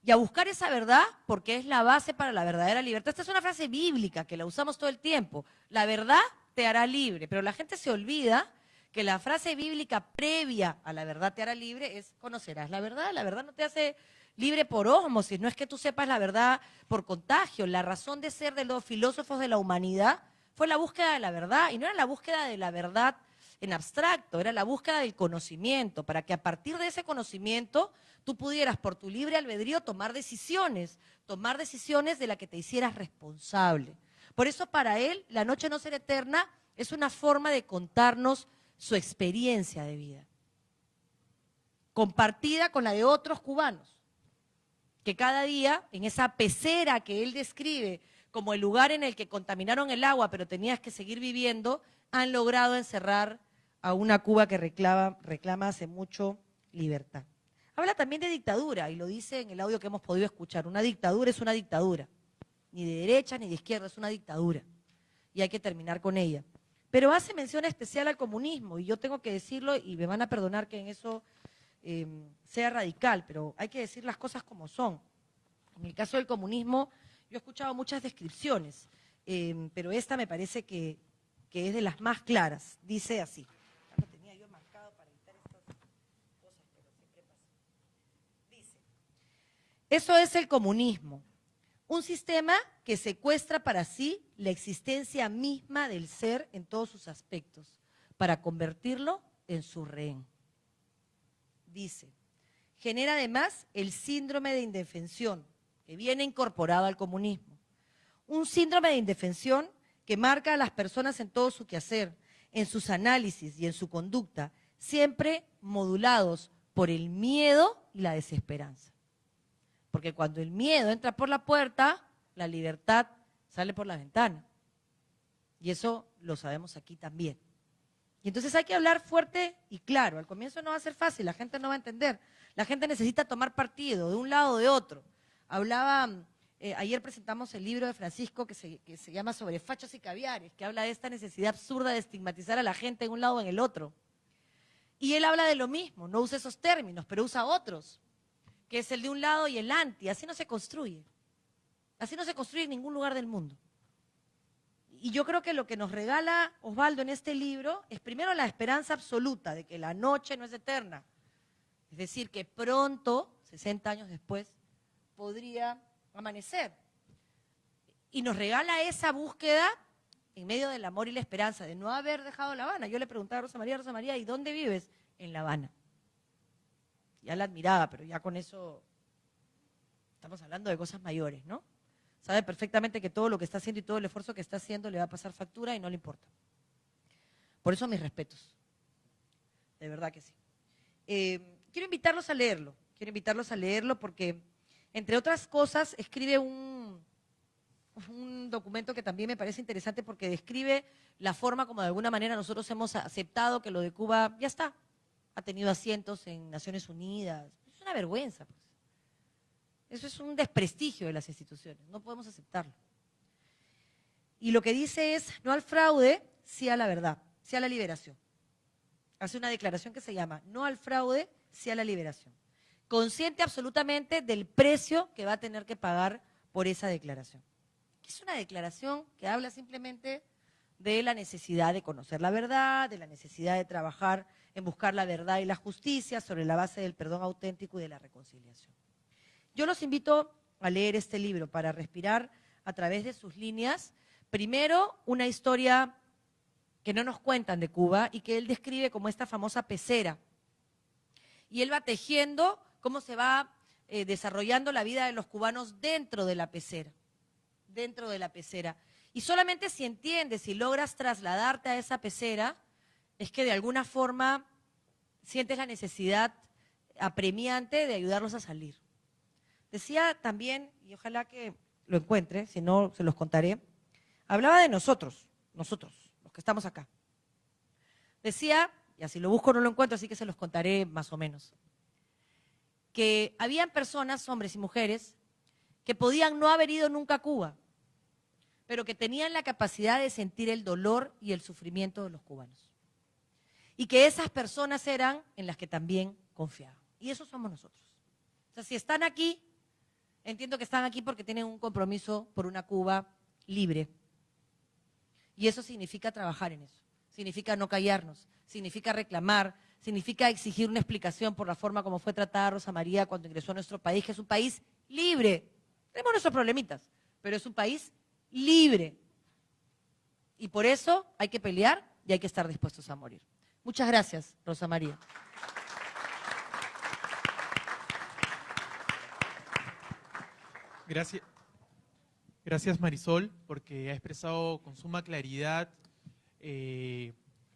Y a buscar esa verdad porque es la base para la verdadera libertad. Esta es una frase bíblica que la usamos todo el tiempo. La verdad te hará libre, pero la gente se olvida que la frase bíblica previa a la verdad te hará libre es: conocerás la verdad. La verdad no te hace libre por ósmosis, no es que tú sepas la verdad por contagio. La razón de ser de los filósofos de la humanidad fue la búsqueda de la verdad, y no era la búsqueda de la verdad en abstracto, era la búsqueda del conocimiento, para que a partir de ese conocimiento tú pudieras por tu libre albedrío tomar decisiones de las que te hicieras responsable. Por eso para él la noche no será eterna es una forma de contarnos su experiencia de vida, compartida con la de otros cubanos, que cada día en esa pecera que él describe como el lugar en el que contaminaron el agua pero tenías que seguir viviendo, han logrado encerrar a una Cuba que reclama hace mucho libertad. Habla también de dictadura, y lo dice en el audio que hemos podido escuchar. Una dictadura es una dictadura, ni de derecha ni de izquierda, es una dictadura, y hay que terminar con ella. Pero hace mención especial al comunismo, y yo tengo que decirlo, y me van a perdonar que en eso sea radical, pero hay que decir las cosas como son. En el caso del comunismo, Yo he escuchado muchas descripciones, pero esta me parece que es de las más claras. Dice así. Ya lo tenía yo marcado para evitar estas cosas, pero siempre pasa. Dice, eso es el comunismo, un sistema que secuestra para sí la existencia misma del ser en todos sus aspectos, para convertirlo en su rehén. Dice, genera además el síndrome de indefensión, que viene incorporado al comunismo. Un síndrome de indefensión que marca a las personas en todo su quehacer, en sus análisis y en su conducta, siempre modulados por el miedo y la desesperanza. Porque cuando el miedo entra por la puerta, la libertad sale por la ventana. Y eso lo sabemos aquí también. Y entonces hay que hablar fuerte y claro. Al comienzo no va a ser fácil, la gente no va a entender. La gente necesita tomar partido de un lado o de otro. Ayer presentamos el libro de Francisco que se llama Sobre fachos y caviares, que habla de esta necesidad absurda de estigmatizar a la gente en un lado o en el otro. Y él habla de lo mismo, no usa esos términos, pero usa otros, que es el de un lado y el anti. Así no se construye. Así no se construye en ningún lugar del mundo. Y yo creo que lo que nos regala Osvaldo en este libro es primero la esperanza absoluta de que la noche no es eterna. Es decir, que pronto, 60 años después, podría amanecer. Y nos regala esa búsqueda en medio del amor y la esperanza, de no haber dejado La Habana. Yo le preguntaba a Rosa María, ¿y dónde vives? En La Habana. Ya la admiraba, pero ya con eso estamos hablando de cosas mayores, ¿no? Sabe perfectamente que todo lo que está haciendo y todo el esfuerzo que está haciendo le va a pasar factura y no le importa. Por eso mis respetos. De verdad que sí. Quiero invitarlos a leerlo porque, entre otras cosas, escribe un documento que también me parece interesante porque describe la forma como de alguna manera nosotros hemos aceptado que lo de Cuba ya está. Ha tenido asientos en Naciones Unidas. Es una vergüenza, pues. Eso es un desprestigio de las instituciones, no podemos aceptarlo. Y lo que dice es, no al fraude, sí a la verdad, sí a la liberación. Hace una declaración que se llama, no al fraude, sí a la liberación. Consciente absolutamente del precio que va a tener que pagar por esa declaración. Es una declaración que habla simplemente de la necesidad de conocer la verdad, de la necesidad de trabajar en buscar la verdad y la justicia sobre la base del perdón auténtico y de la reconciliación. Yo los invito a leer este libro para respirar a través de sus líneas, primero una historia que no nos cuentan de Cuba y que él describe como esta famosa pecera. Y él va tejiendo cómo se va desarrollando la vida de los cubanos dentro de la pecera. Dentro de la pecera. Y solamente si entiendes, si logras trasladarte a esa pecera, es que de alguna forma sientes la necesidad apremiante de ayudarlos a salir. Decía también, y ojalá que lo encuentre, si no se los contaré, hablaba de nosotros, los que estamos acá. Decía, y así lo busco no lo encuentro, así que se los contaré más o menos, que habían personas, hombres y mujeres, que podían no haber ido nunca a Cuba, pero que tenían la capacidad de sentir el dolor y el sufrimiento de los cubanos. Y que esas personas eran en las que también confiaban. Y eso somos nosotros. O sea, si están aquí, entiendo que están aquí porque tienen un compromiso por una Cuba libre. Y eso significa trabajar en eso. Significa no callarnos, significa reclamar, significa exigir una explicación por la forma como fue tratada Rosa María cuando ingresó a nuestro país, que es un país libre. Tenemos nuestros problemitas, pero es un país libre. Y por eso hay que pelear y hay que estar dispuestos a morir. Muchas gracias, Rosa María. Gracias Marisol, porque ha expresado con suma claridad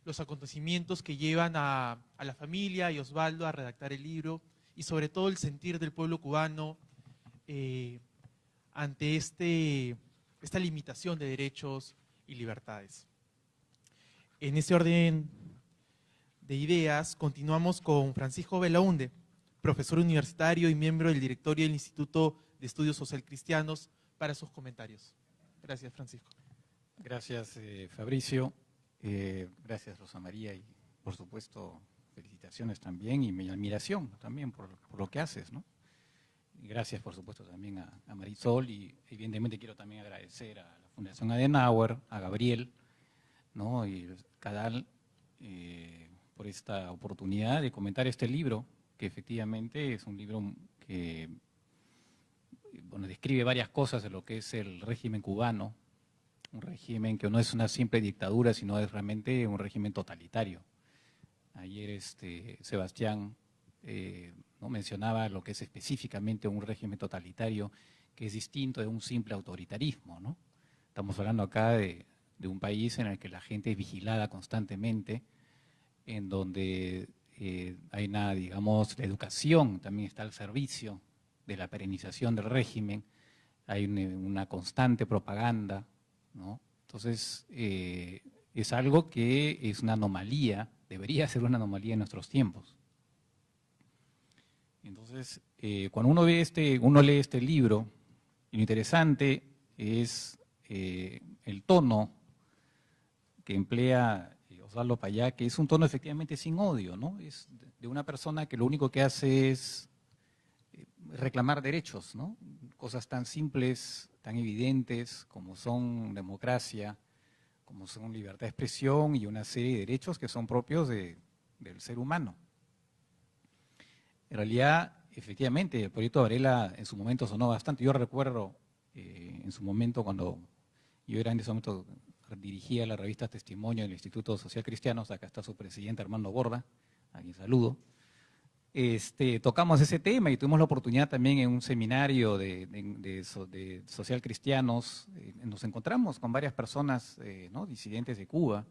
los acontecimientos que llevan a la familia y Osvaldo a redactar el libro y sobre todo el sentir del pueblo cubano ante esta limitación de derechos y libertades. En ese orden de ideas, continuamos con Francisco Belaunde, profesor universitario y miembro del directorio del Instituto de Estudios Social Cristianos, para sus comentarios. Gracias, Francisco. Gracias, Fabricio. Gracias, Rosa María. Y, por supuesto, felicitaciones también y mi admiración también por lo que haces, ¿no? gracias, por supuesto, también a Marisol, y evidentemente quiero también agradecer a la Fundación Adenauer, a Gabriel, ¿no? Y Cadal, por esta oportunidad de comentar este libro, que efectivamente es un libro que bueno, describe varias cosas de lo que es el régimen cubano, un régimen que no es una simple dictadura, sino es realmente un régimen totalitario. Ayer Sebastián ¿no? mencionaba lo que es específicamente un régimen totalitario, que es distinto de un simple autoritarismo, ¿no? Estamos hablando acá de un país en el que la gente es vigilada constantemente, en donde hay nada, digamos, la educación también está al servicio de la perenización del régimen, hay una constante propaganda, ¿no? Entonces, es algo que es una anomalía, debería ser una anomalía en nuestros tiempos. Entonces, cuando uno lee este libro, lo interesante es el tono que emplea Osvaldo Payá, que es un tono efectivamente sin odio, ¿no? Es de una persona que lo único que hace es reclamar derechos, ¿no? Cosas tan simples, tan evidentes como son democracia, como son libertad de expresión y una serie de derechos que son propios del ser humano. En realidad, efectivamente, el proyecto Varela en su momento sonó bastante. Yo recuerdo en su momento cuando yo era en ese momento, dirigía la revista Testimonio del Instituto Social Cristiano, acá está su presidente Armando Borda, a quien saludo. Tocamos ese tema y tuvimos la oportunidad también en un seminario de social cristianos, nos encontramos con varias personas, ¿no? disidentes de Cuba,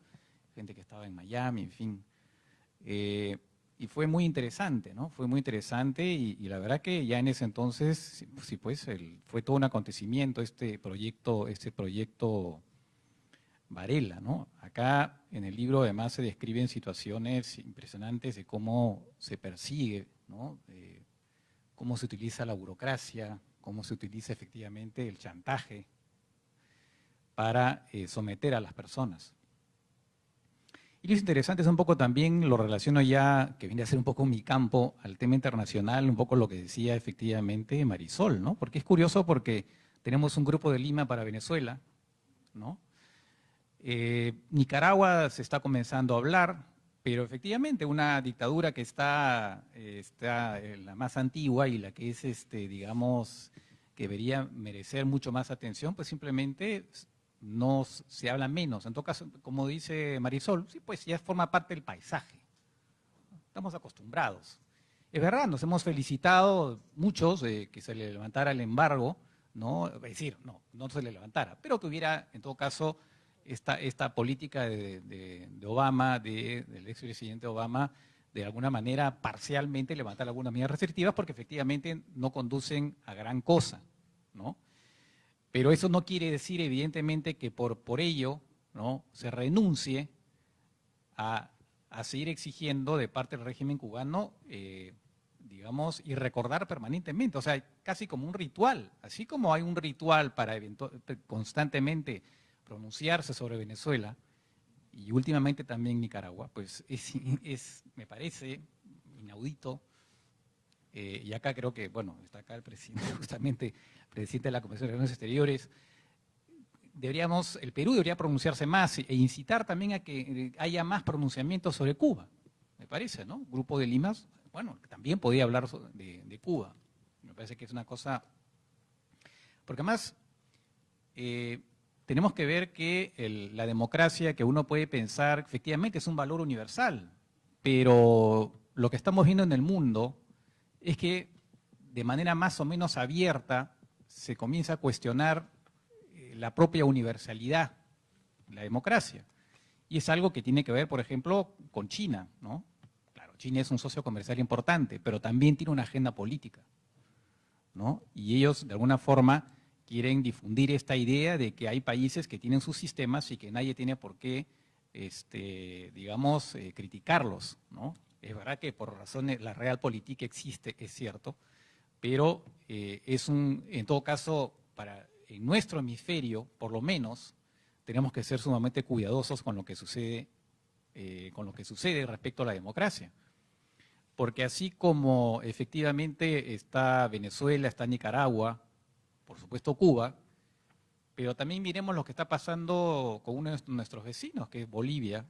gente que estaba en Miami, en fin. Y fue muy interesante, ¿no? Fue muy interesante y la verdad que ya en ese entonces, sí, pues, fue todo un acontecimiento este proyecto Varela, ¿no? Acá en el libro además se describen situaciones impresionantes de cómo se persigue, ¿no? Cómo se utiliza la burocracia, cómo se utiliza efectivamente el chantaje para someter a las personas. Y lo interesante es un poco también, lo relaciono ya, que viene a ser un poco mi campo, al tema internacional, un poco lo que decía efectivamente Marisol, ¿no? Porque es curioso porque tenemos un grupo de Lima para Venezuela, ¿no? Nicaragua se está comenzando a hablar, pero efectivamente una dictadura que está la más antigua y la que es, digamos, que debería merecer mucho más atención, pues simplemente no se habla menos. En todo caso, como dice Marisol, sí, pues ya forma parte del paisaje. Estamos acostumbrados. Es verdad, nos hemos felicitado muchos de que se le levantara el embargo, ¿no? Es decir, no se le levantara, pero que hubiera, en todo caso, esta política de Obama, del expresidente Obama, de alguna manera parcialmente levantar algunas medidas restrictivas porque efectivamente no conducen a gran cosa, ¿no? Pero eso no quiere decir evidentemente que por ello, ¿no? se renuncie a seguir exigiendo de parte del régimen cubano, digamos, y recordar permanentemente, o sea, casi como un ritual, así como hay un ritual para constantemente pronunciarse sobre Venezuela y últimamente también Nicaragua, pues me parece inaudito, y acá creo que, bueno, está acá el presidente, justamente presidente de la Comisión de Relaciones Exteriores, el Perú debería pronunciarse más e incitar también a que haya más pronunciamientos sobre Cuba, me parece, ¿no? Grupo de Limas, bueno, también podía hablar de Cuba, me parece que es una cosa, porque además tenemos que ver que la democracia que uno puede pensar efectivamente es un valor universal, pero lo que estamos viendo en el mundo es que de manera más o menos abierta se comienza a cuestionar la propia universalidad de la democracia. Y es algo que tiene que ver, por ejemplo, con China, ¿no? Claro, China es un socio comercial importante, pero también tiene una agenda política, ¿no? Y ellos, de alguna forma, quieren difundir esta idea de que hay países que tienen sus sistemas y que nadie tiene por qué, digamos, criticarlos, ¿no? Es verdad que por razones, la realpolitik existe, es cierto, pero en todo caso, en nuestro hemisferio, por lo menos, tenemos que ser sumamente cuidadosos con lo que sucede respecto a la democracia. porque así como efectivamente está Venezuela, está Nicaragua, por supuesto Cuba, pero también miremos lo que está pasando con uno de nuestros vecinos, que es Bolivia,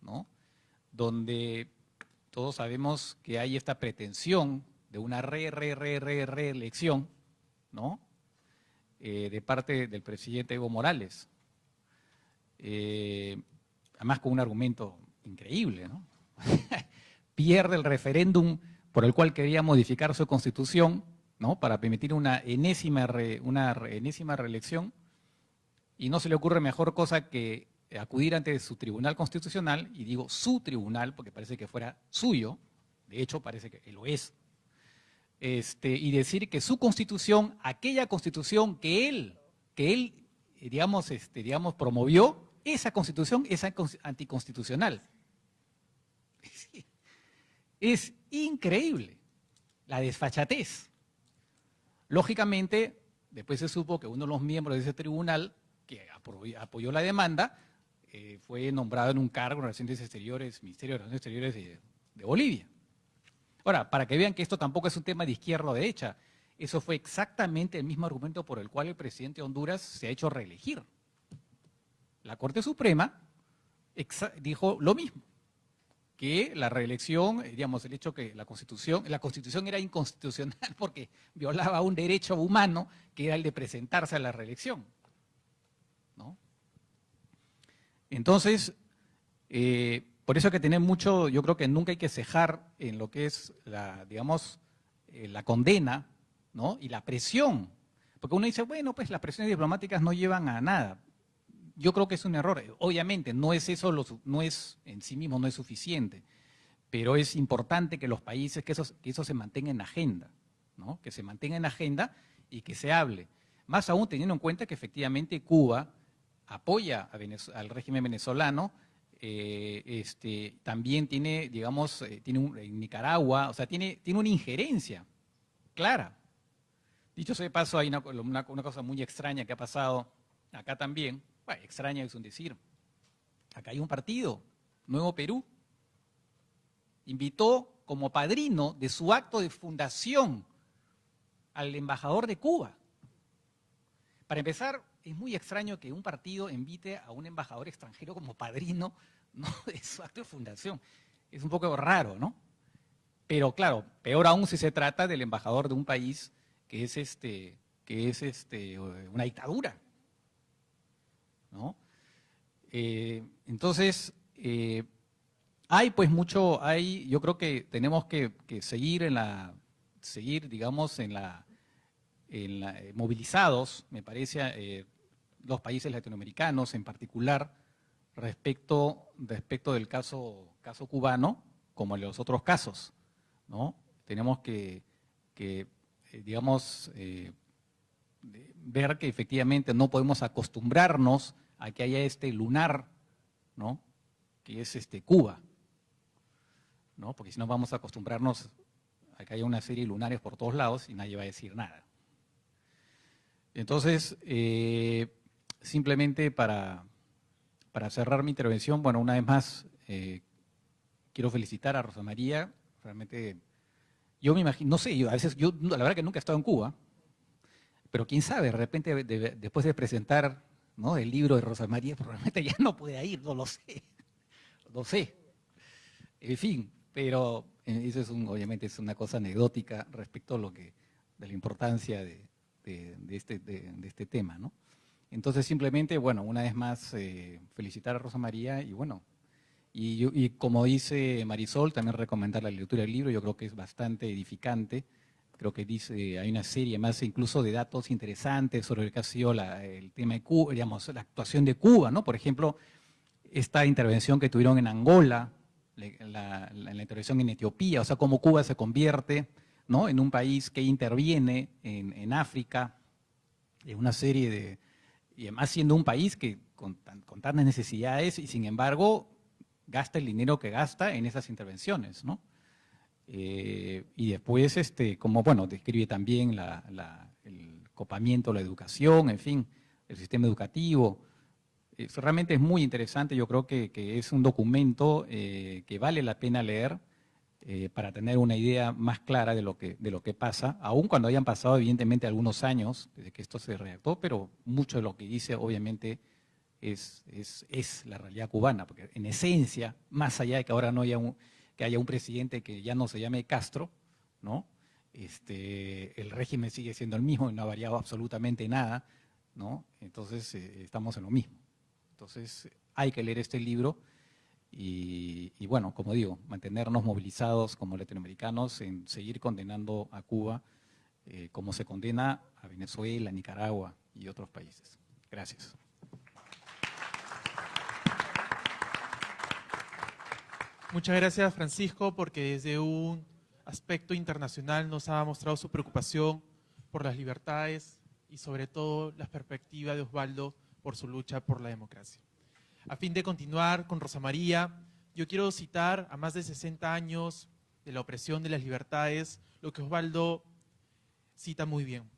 ¿no? Donde todos sabemos que hay esta pretensión de una reelección, ¿no? De parte del presidente Evo Morales. Además con un argumento increíble, ¿no? Pierde el referéndum por el cual quería modificar su constitución, ¿no? Para permitir una enésima reelección, y no se le ocurre mejor cosa que acudir ante su tribunal constitucional, y digo su tribunal porque parece que fuera suyo, de hecho parece que lo es, y decir que su constitución, aquella constitución que él digamos, promovió, esa constitución es anticonstitucional. Es increíble la desfachatez. Lógicamente, después se supo que uno de los miembros de ese tribunal que apoyó la demanda fue nombrado en un cargo en Relaciones Exteriores, Ministerio de Relaciones Exteriores de Bolivia. Ahora, para que vean que esto tampoco es un tema de izquierda o derecha, eso fue exactamente el mismo argumento por el cual el presidente de Honduras se ha hecho reelegir. La Corte Suprema dijo lo mismo, que la reelección, digamos, el hecho que la Constitución era inconstitucional porque violaba un derecho humano que era el de presentarse a la reelección, ¿no? Entonces, por eso hay que tener mucho, yo creo que nunca hay que cejar en lo que es digamos, la condena, ¿no? Y la presión, porque uno dice, bueno, pues las presiones diplomáticas no llevan a nada. Yo creo que es un error. Obviamente, no es eso, no es en sí mismo, no es suficiente, pero es importante que los países, que eso se mantenga en agenda, ¿no? Que se mantenga en agenda y que se hable. Más aún teniendo en cuenta que efectivamente Cuba apoya al régimen venezolano, también tiene, digamos, en Nicaragua, o sea, tiene una injerencia clara. Dicho sea de paso, hay una cosa muy extraña que ha pasado acá también. Bueno, extraña es un decir. Acá hay un partido, Nuevo Perú, invitó como padrino de su acto de fundación al embajador de Cuba. Para empezar, es muy extraño que un partido invite a un embajador extranjero como padrino, ¿no?, de su acto de fundación. Es un poco raro, ¿no? Pero claro, peor aún si se trata del embajador de un país que es una dictadura, ¿no? Entonces, hay pues mucho, yo creo que tenemos que seguir digamos, movilizados, me parece, los países latinoamericanos en particular, respecto del caso cubano, como en los otros casos, ¿no? Tenemos que digamos, ver que efectivamente no podemos acostumbrarnos a que haya este lunar, ¿no?, que es Cuba, ¿no? Porque si no vamos a acostumbrarnos a que haya una serie de lunares por todos lados y nadie va a decir nada. Entonces, simplemente para cerrar mi intervención, bueno, una vez más, quiero felicitar a Rosa María. Realmente, yo me imagino, no sé, a veces, la verdad que nunca he estado en Cuba, pero quién sabe, de repente, después de presentar, ¿no?, el libro de Rosa María, probablemente ya no pueda ir, no lo sé. No sé. En fin, pero eso obviamente es una cosa anecdótica respecto a de la importancia de este tema, ¿no? Entonces, simplemente, bueno, una vez más, felicitar a Rosa María y bueno, y como dice Marisol, también recomendar la lectura del libro. Yo creo que es bastante edificante. Creo que hay una serie más incluso de datos interesantes sobre el que ha sido el tema de Cuba, digamos, la actuación de Cuba, ¿no? Por ejemplo, esta intervención que tuvieron en Angola, la intervención en Etiopía, o sea, cómo Cuba se convierte, ¿no?, en un país que interviene en África, en una serie y además siendo un país que con tantas necesidades y sin embargo gasta el dinero que gasta en esas intervenciones, ¿no? Y después, como, bueno, describe también el copamiento, la educación, en fin, el sistema educativo. Realmente es muy interesante. Yo creo que es un documento que vale la pena leer. para tener una idea más clara de lo que pasa, aun cuando hayan pasado evidentemente algunos años desde que esto se redactó, pero mucho de lo que dice obviamente es la realidad cubana, porque en esencia, más allá de que ahora no haya que haya un presidente que ya no se llame Castro, ¿no? El régimen sigue siendo el mismo y no ha variado absolutamente nada, ¿no? Entonces estamos en lo mismo. Entonces hay que leer este libro y bueno, como digo, mantenernos movilizados como latinoamericanos en seguir condenando a Cuba como se condena a Venezuela, Nicaragua y otros países. Gracias. Muchas gracias, Francisco, porque desde un aspecto internacional nos ha mostrado su preocupación por las libertades y sobre todo la perspectiva de Osvaldo por su lucha por la democracia. A fin de continuar con Rosa María, yo quiero citar a más de 60 años de la opresión de las libertades, lo que Osvaldo cita muy bien.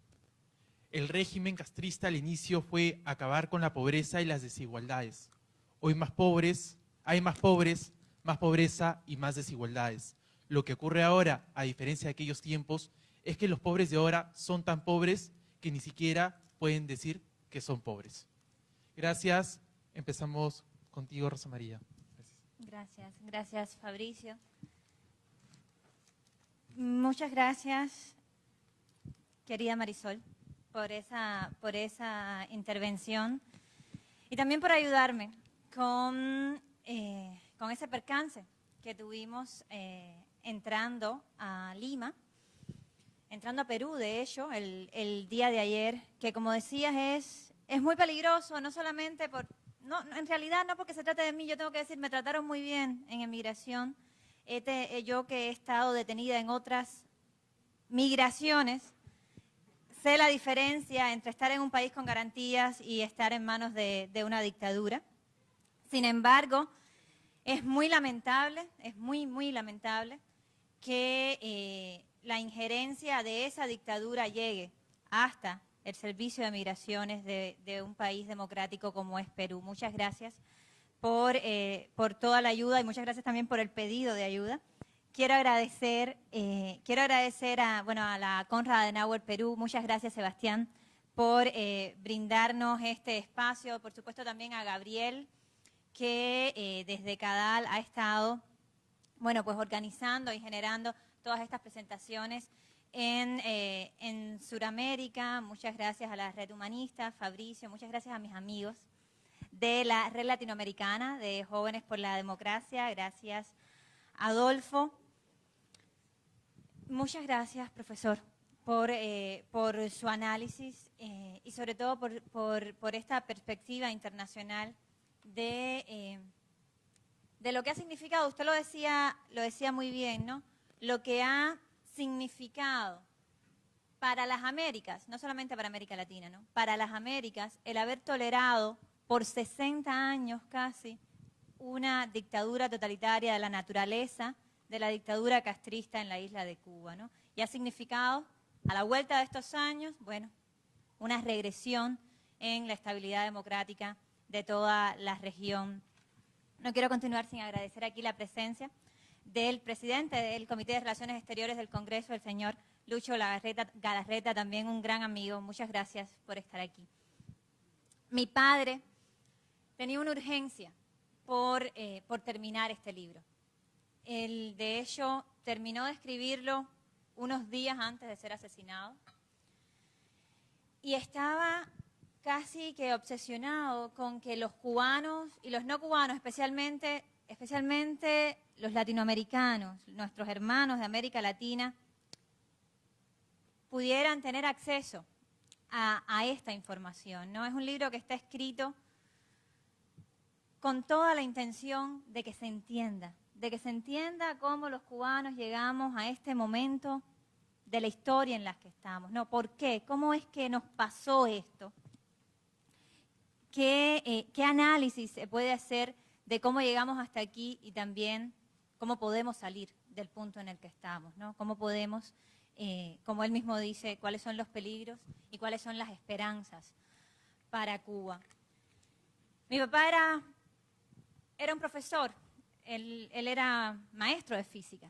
El régimen castrista al inicio fue acabar con la pobreza y las desigualdades. Hoy hay más pobres, más pobreza y más desigualdades. Lo que ocurre ahora, a diferencia de aquellos tiempos, es que los pobres de ahora son tan pobres que ni siquiera pueden decir que son pobres. Gracias. Empezamos contigo, Rosa María. Gracias, Fabricio. Muchas gracias, querida Marisol, por esa intervención y también por ayudarme con ese percance que tuvimos entrando a Lima, entrando a Perú, de hecho, el día de ayer, que como decías es muy peligroso, no solamente en realidad no porque se trate de mí, yo tengo que decir, me trataron muy bien en emigración. Yo que he estado detenida en otras migraciones, sé la diferencia entre estar en un país con garantías y estar en manos de una dictadura. Sin embargo, es muy lamentable, es muy lamentable que la injerencia de esa dictadura llegue hasta el servicio de migraciones de un país democrático como es Perú. Muchas gracias por toda la ayuda y muchas gracias también por el pedido de ayuda. Quiero agradecer a la Konrad Adenauer Perú. Muchas gracias, Sebastián, por brindarnos este espacio. Por supuesto también a Gabriel, que desde CADAL ha estado organizando y generando todas estas presentaciones en Sudamérica. Muchas gracias a la Red Humanista, Fabricio, muchas gracias a mis amigos de la Red Latinoamericana de Jóvenes por la Democracia. Gracias, Adolfo. Muchas gracias, profesor, por su análisis y sobre todo por esta perspectiva internacional de lo que ha significado. Usted lo decía muy bien, ¿no? Lo que ha significado para las Américas, no solamente para América Latina, ¿no? Para las Américas, el haber tolerado por 60 años casi una dictadura totalitaria de la naturaleza de la dictadura castrista en la isla de Cuba, ¿no? Y ha significado, a la vuelta de estos años, una regresión en la estabilidad democrática de toda la región. No quiero continuar sin agradecer aquí la presencia del presidente del Comité de Relaciones Exteriores del Congreso, el señor Lucho Galarreta, también un gran amigo. Muchas gracias por estar aquí. Mi padre tenía una urgencia por terminar este libro. Él, de hecho, terminó de escribirlo unos días antes de ser asesinado y estaba casi que obsesionado con que los cubanos y los no cubanos, especialmente los latinoamericanos, nuestros hermanos de América Latina, pudieran tener acceso a esta información, ¿no? Es un libro que está escrito con toda la intención de que se entienda cómo los cubanos llegamos a este momento de la historia en la que estamos, ¿no? ¿Por qué? ¿Cómo es que nos pasó esto? ¿Qué análisis se puede hacer de cómo llegamos hasta aquí y también cómo podemos salir del punto en el que estamos, ¿no? Cómo podemos, como él mismo dice, cuáles son los peligros y cuáles son las esperanzas para Cuba. Mi papá era un profesor, él era maestro de física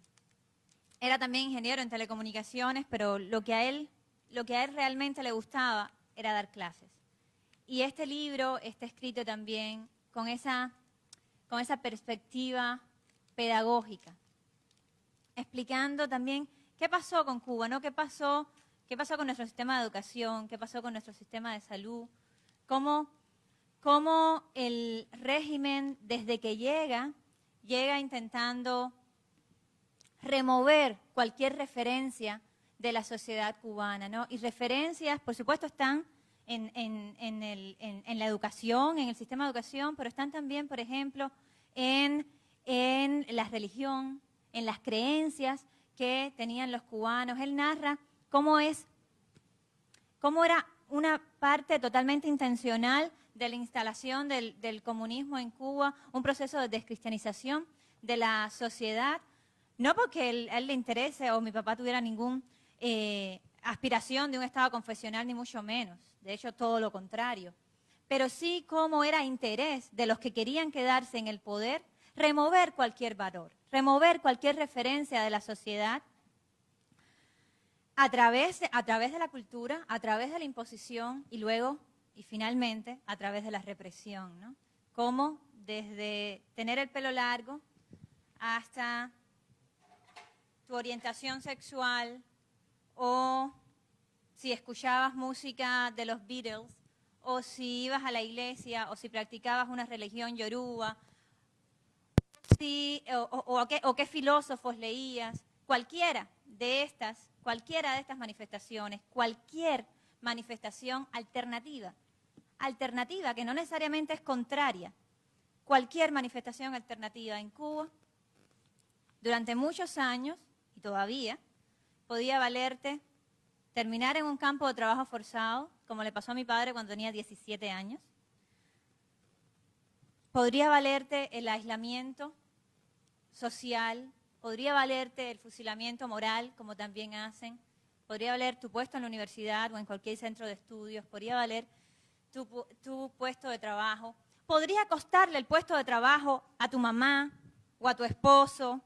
era también ingeniero en telecomunicaciones, pero lo que a él realmente le gustaba era dar clases. Y este libro está escrito también con esa perspectiva pedagógica, explicando también qué pasó con Cuba, ¿no? ¿Qué pasó con nuestro sistema de educación? ¿Qué pasó con nuestro sistema de salud? Cómo el régimen, desde que llega intentando remover cualquier referencia de la sociedad cubana, ¿no? Y referencias, por supuesto, están en la educación, en el sistema de educación, pero están también, por ejemplo, en la religión, en las creencias que tenían los cubanos. Él narra cómo era una parte totalmente intencional de la instalación del comunismo en Cuba, un proceso de descristianización de la sociedad, no porque a él le interese o mi papá tuviera ninguna aspiración de un estado confesional, ni mucho menos, de hecho todo lo contrario, pero sí cómo era interés de los que querían quedarse en el poder, remover cualquier valor, remover cualquier referencia de la sociedad a través de la cultura, a través de la imposición y luego, y finalmente, a través de la represión, ¿no? Como desde tener el pelo largo hasta tu orientación sexual, o si escuchabas música de los Beatles, o si ibas a la iglesia, o si practicabas una religión yoruba, o qué filósofos leías, cualquiera de estas manifestaciones, cualquier manifestación alternativa que no necesariamente es contraria, cualquier manifestación alternativa en Cuba, durante muchos años, y todavía, podía valerte terminar en un campo de trabajo forzado, como le pasó a mi padre cuando tenía 17 años. Podría valerte el aislamiento social, podría valerte el fusilamiento moral, como también hacen, podría valer tu puesto en la universidad o en cualquier centro de estudios, podría valer tu puesto de trabajo, podría costarle el puesto de trabajo a tu mamá o a tu esposo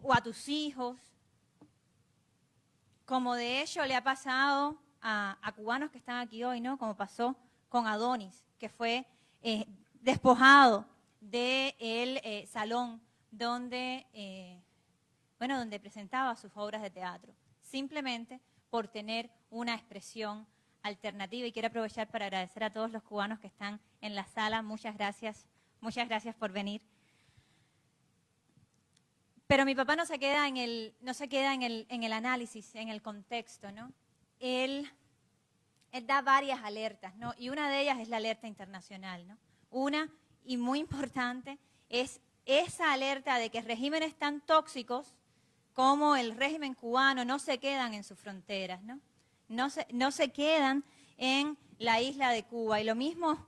o a tus hijos, como de hecho le ha pasado a cubanos que están aquí hoy, ¿no? Como pasó con Adonis, que fue despojado del salón donde presentaba sus obras de teatro, simplemente por tener una expresión alternativa. Y quiero aprovechar para agradecer a todos los cubanos que están en la sala. Muchas gracias por venir. Pero mi papá no se queda en el análisis, en el contexto, ¿no? Él da varias alertas, ¿no? Y una de ellas es la alerta internacional, ¿no? Una, y muy importante, es esa alerta de que regímenes tan tóxicos como el régimen cubano no se quedan en sus fronteras, ¿no? No se quedan en la isla de Cuba. Y lo mismo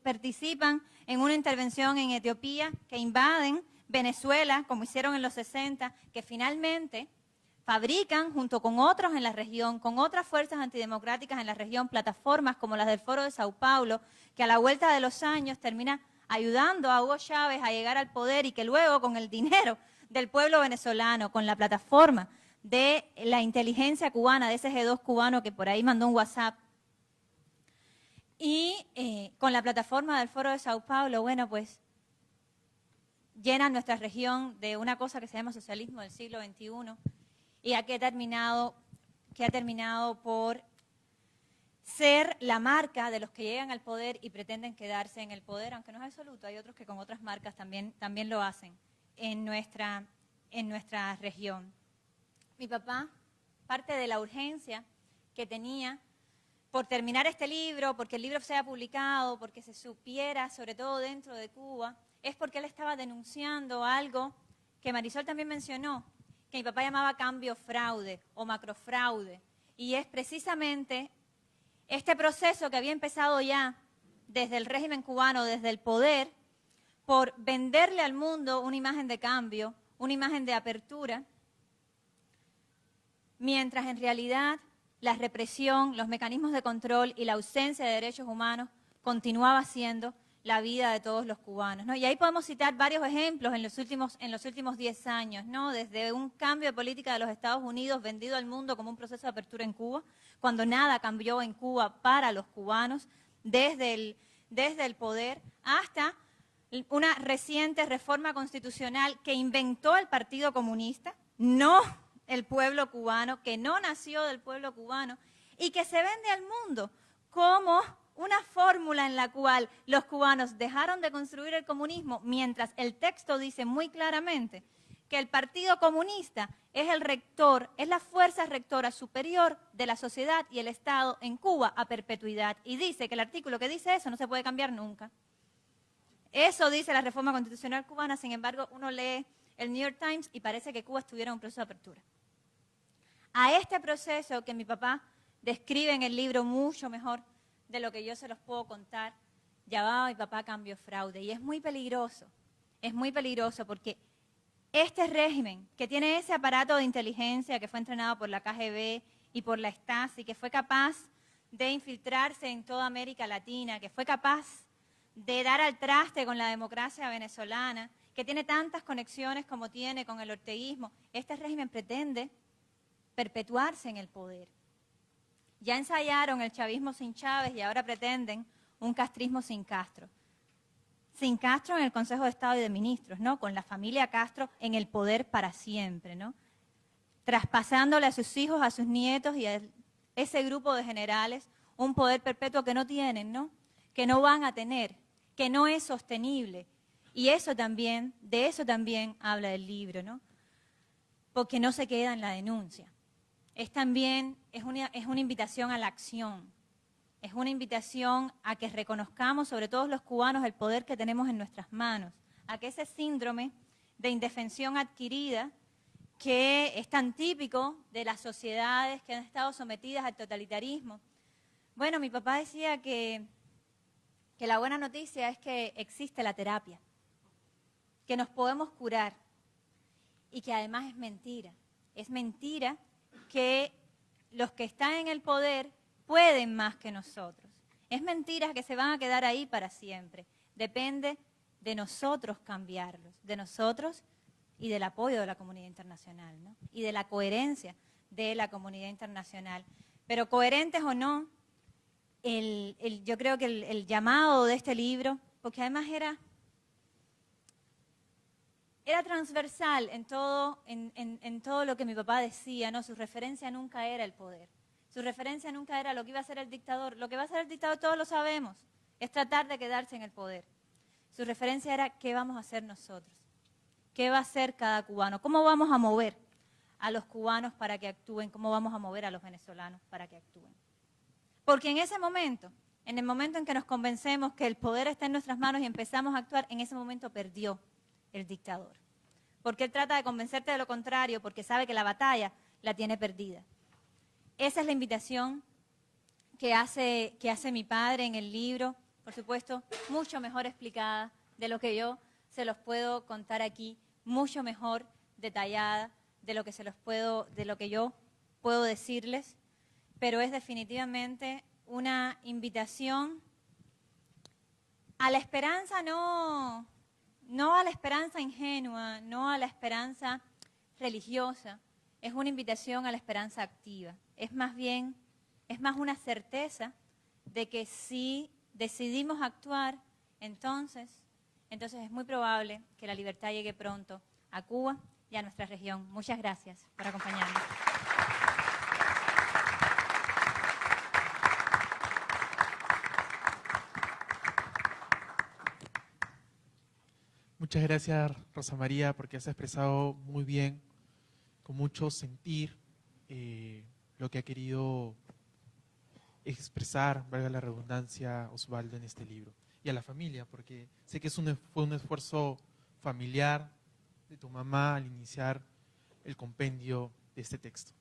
participan en una intervención en Etiopía, que invaden Venezuela, como hicieron en los 60, que finalmente fabrican, junto con otros en la región, con otras fuerzas antidemocráticas en la región, plataformas como las del Foro de Sao Paulo, que a la vuelta de los años termina ayudando a Hugo Chávez a llegar al poder, y que luego, con el dinero del pueblo venezolano, con la plataforma de la inteligencia cubana, de ese G2 cubano que por ahí mandó un WhatsApp, y con la plataforma del Foro de Sao Paulo, bueno, pues llenan nuestra región de una cosa que se llama socialismo del siglo XXI, y que ha terminado por ser la marca de los que llegan al poder y pretenden quedarse en el poder, aunque no es absoluto. Hay otros que con otras marcas también lo hacen en nuestra región. Mi papá, parte de la urgencia que tenía por terminar este libro, porque el libro sea publicado, porque se supiera, sobre todo dentro de Cuba, es porque él estaba denunciando algo que Marisol también mencionó, que mi papá llamaba cambio fraude o macrofraude, y es precisamente este proceso que había empezado ya desde el régimen cubano, desde el poder, por venderle al mundo una imagen de cambio, una imagen de apertura, mientras en realidad la represión, los mecanismos de control y la ausencia de derechos humanos continuaba siendo la vida de todos los cubanos, ¿no? Y ahí podemos citar varios ejemplos en los últimos 10 años, ¿no? Desde un cambio de política de los Estados Unidos vendido al mundo como un proceso de apertura en Cuba, cuando nada cambió en Cuba para los cubanos, desde el poder hasta una reciente reforma constitucional que inventó el Partido Comunista, no el pueblo cubano, que no nació del pueblo cubano y que se vende al mundo como una fórmula en la cual los cubanos dejaron de construir el comunismo, mientras el texto dice muy claramente que el Partido Comunista es el rector, es la fuerza rectora superior de la sociedad y el Estado en Cuba a perpetuidad. Y dice que el artículo que dice eso no se puede cambiar nunca. Eso dice la reforma constitucional cubana, sin embargo, uno lee el New York Times y parece que Cuba estuviera en un proceso de apertura. A este proceso que mi papá describe en el libro mucho mejor de lo que yo se los puedo contar, llamaba mi papá cambio fraude. Y es muy peligroso porque este régimen que tiene ese aparato de inteligencia que fue entrenado por la KGB y por la Stasi, que fue capaz de infiltrarse en toda América Latina, que fue capaz de dar al traste con la democracia venezolana, que tiene tantas conexiones como tiene con el orteguismo, este régimen pretende perpetuarse en el poder. Ya ensayaron el chavismo sin Chávez y ahora pretenden un castrismo sin Castro. Sin Castro en el Consejo de Estado y de Ministros, ¿no? Con la familia Castro en el poder para siempre, ¿no? Traspasándole a sus hijos, a sus nietos y a ese grupo de generales un poder perpetuo que no tienen, ¿no? Que no van a tener, que no es sostenible. Y eso también, de eso también habla el libro, ¿no? Porque no se queda en la denuncia. Es una invitación a la acción, es una invitación a que reconozcamos, sobre todo los cubanos, el poder que tenemos en nuestras manos, a que ese síndrome de indefensión adquirida, que es tan típico de las sociedades que han estado sometidas al totalitarismo. Bueno, mi papá decía que la buena noticia es que existe la terapia, que nos podemos curar y que además es mentira. Es mentira que los que están en el poder pueden más que nosotros. Es mentira que se van a quedar ahí para siempre. Depende de nosotros cambiarlos, de nosotros y del apoyo de la comunidad internacional, ¿no? Y de la coherencia de la comunidad internacional. Pero coherentes o no, yo creo que el llamado de este libro, porque además era transversal en todo lo que mi papá decía, ¿no? Su referencia nunca era el poder. Su referencia nunca era lo que iba a hacer el dictador. Lo que va a hacer el dictador todos lo sabemos, es tratar de quedarse en el poder. Su referencia era qué vamos a hacer nosotros, qué va a hacer cada cubano, cómo vamos a mover a los cubanos para que actúen, cómo vamos a mover a los venezolanos para que actúen. Porque en ese momento, en el momento en que nos convencemos que el poder está en nuestras manos y empezamos a actuar, en ese momento perdió el dictador. Porque él trata de convencerte de lo contrario, porque sabe que la batalla la tiene perdida. Esa es la invitación que hace mi padre en el libro, por supuesto, mucho mejor explicada de lo que yo se los puedo contar aquí, mucho mejor detallada de lo que yo puedo decirles, pero es definitivamente una invitación a la esperanza, no a la esperanza ingenua, no a la esperanza religiosa, es una invitación a la esperanza activa. Es más una certeza de que si decidimos actuar, entonces es muy probable que la libertad llegue pronto a Cuba y a nuestra región. Muchas gracias por acompañarnos. Muchas gracias, Rosa María, porque has expresado muy bien, con mucho sentir, lo que ha querido expresar, valga la redundancia, Osvaldo en este libro. Y a la familia, porque sé que fue un esfuerzo familiar de tu mamá al iniciar el compendio de este texto.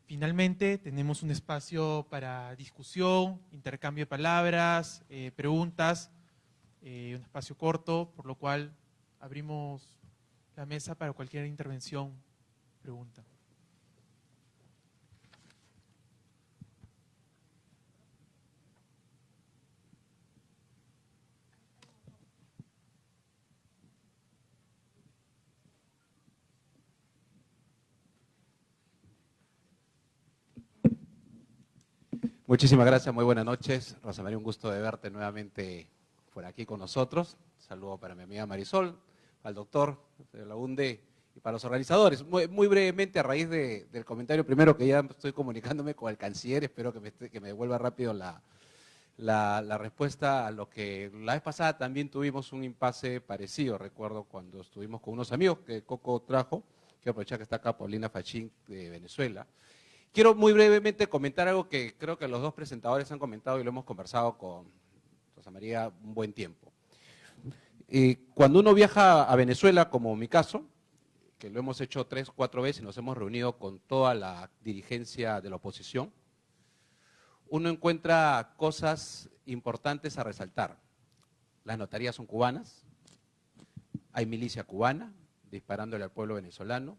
Finalmente, tenemos un espacio para discusión, intercambio de palabras, preguntas, un espacio corto, por lo cual abrimos la mesa para cualquier intervención, pregunta. Muchísimas gracias, muy buenas noches. Rosa María, un gusto de verte nuevamente por aquí con nosotros. Un saludo para mi amiga Marisol, al doctor de la UNDE y para los organizadores. Muy brevemente, a raíz del comentario primero, que ya estoy comunicándome con el canciller, espero que me devuelva rápido la respuesta a lo que la vez pasada también tuvimos un impasse parecido. Recuerdo cuando estuvimos con unos amigos que Coco trajo, quiero aprovechar que está acá Paulina Fachín de Venezuela. Quiero muy brevemente comentar algo que creo que los dos presentadores han comentado y lo hemos conversado con Rosa María un buen tiempo. Cuando uno viaja a Venezuela, como mi caso, que lo hemos hecho 3, 4 veces y nos hemos reunido con toda la dirigencia de la oposición, uno encuentra cosas importantes a resaltar. Las notarías son cubanas, hay milicia cubana disparándole al pueblo venezolano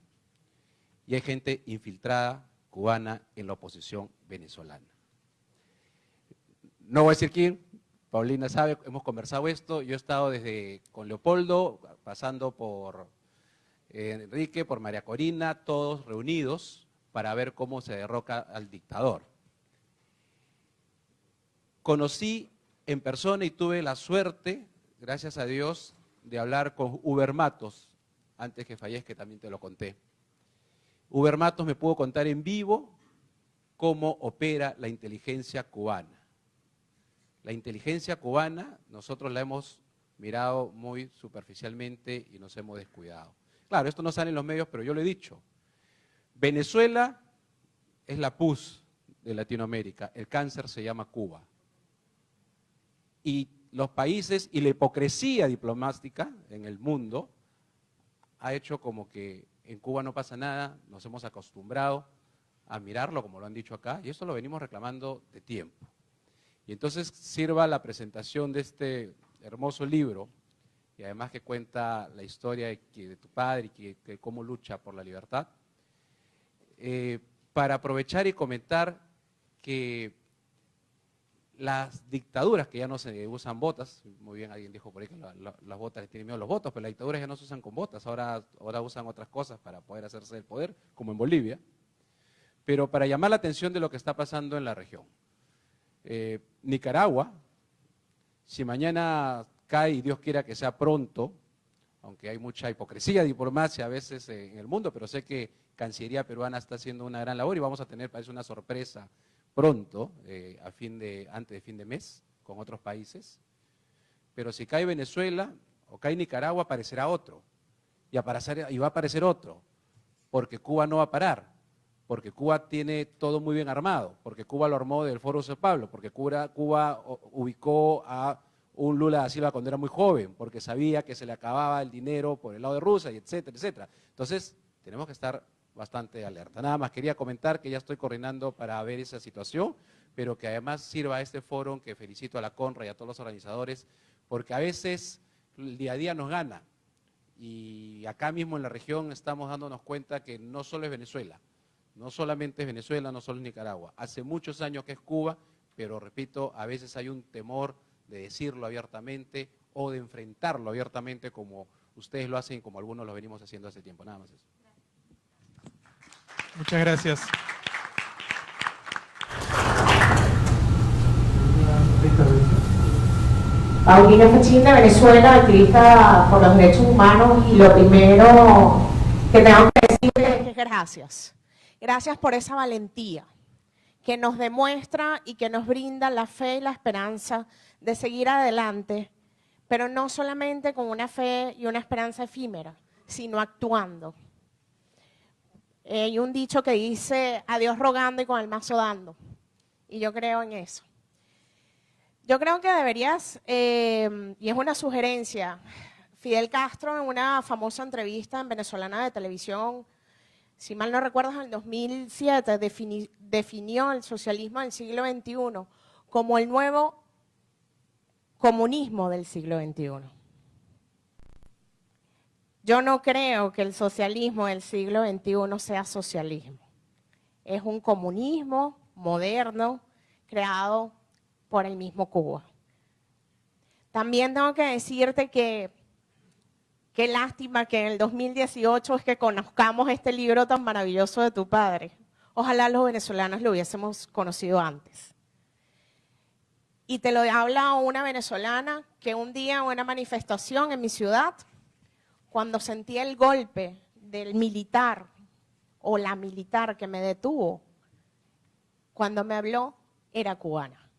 y hay gente infiltrada cubana en la oposición venezolana. No voy a decir quién, Paulina sabe, hemos conversado esto, yo he estado desde con Leopoldo, pasando por Enrique, por María Corina, todos reunidos para ver cómo se derroca al dictador. Conocí en persona y tuve la suerte, gracias a Dios, de hablar con Uber Matos, antes que fallezca, también te lo conté. Uber Matos me pudo contar en vivo cómo opera la inteligencia cubana. La inteligencia cubana nosotros la hemos mirado muy superficialmente y nos hemos descuidado. Claro, esto no sale en los medios, pero yo lo he dicho. Venezuela es la pus de Latinoamérica, el cáncer se llama Cuba. Y los países y la hipocresía diplomática en el mundo ha hecho como que en Cuba no pasa nada, nos hemos acostumbrado a mirarlo, como lo han dicho acá, y esto lo venimos reclamando de tiempo. Y entonces sirva la presentación de este hermoso libro, y además que cuenta la historia de tu padre y que cómo lucha por la libertad, para aprovechar y comentar que las dictaduras que ya no se usan botas, muy bien alguien dijo por ahí que las botas les tienen miedo a los votos, pero las dictaduras ya no se usan con botas, ahora usan otras cosas para poder hacerse del poder, como en Bolivia, pero para llamar la atención de lo que está pasando en la región. Nicaragua, si mañana cae, y Dios quiera que sea pronto, aunque hay mucha hipocresía, diplomacia a veces en el mundo, pero sé que Cancillería peruana está haciendo una gran labor y vamos a tener, parece, una sorpresa pronto, antes de fin de mes, con otros países. Pero si cae Venezuela o cae Nicaragua, aparecerá otro. Y va a aparecer otro, porque Cuba no va a parar, porque Cuba tiene todo muy bien armado, porque Cuba lo armó del Foro San Pablo, porque Cuba ubicó a un Lula da Silva cuando era muy joven, porque sabía que se le acababa el dinero por el lado de Rusia, y etcétera, etcétera. Entonces, tenemos que estar bastante alerta. Nada más quería comentar que ya estoy coordinando para ver esa situación, pero que además sirva a este foro, que felicito a la CONRA y a todos los organizadores, porque a veces el día a día nos gana, y acá mismo en la región estamos dándonos cuenta que no solo es Venezuela, no solamente es Venezuela, no solo es Nicaragua, hace muchos años que es Cuba, pero repito, a veces hay un temor de decirlo abiertamente o de enfrentarlo abiertamente como ustedes lo hacen y como algunos lo venimos haciendo hace tiempo. Nada más eso. Muchas gracias. Paulina Fachín de Venezuela, activista por los derechos humanos, y lo primero que tengo que decir es que gracias. Gracias por esa valentía que nos demuestra y que nos brinda la fe y la esperanza de seguir adelante, pero no solamente con una fe y una esperanza efímera, sino actuando. Hay un dicho que dice, a Dios rogando y con el mazo dando, y yo creo en eso. Yo creo que deberías, y es una sugerencia, Fidel Castro en una famosa entrevista en Venezolana de Televisión, si mal no recuerdo, en el 2007, definió el socialismo del siglo XXI como el nuevo comunismo del siglo XXI. Yo no creo que el socialismo del siglo XXI sea socialismo. Es un comunismo moderno creado por el mismo Cuba. También tengo que decirte que qué lástima que en el 2018 es que conozcamos este libro tan maravilloso de tu padre. Ojalá los venezolanos lo hubiésemos conocido antes. Y te lo habla una venezolana que un día en una manifestación en mi ciudad, cuando sentí el golpe del militar o la militar que me detuvo, cuando me habló, era cubana.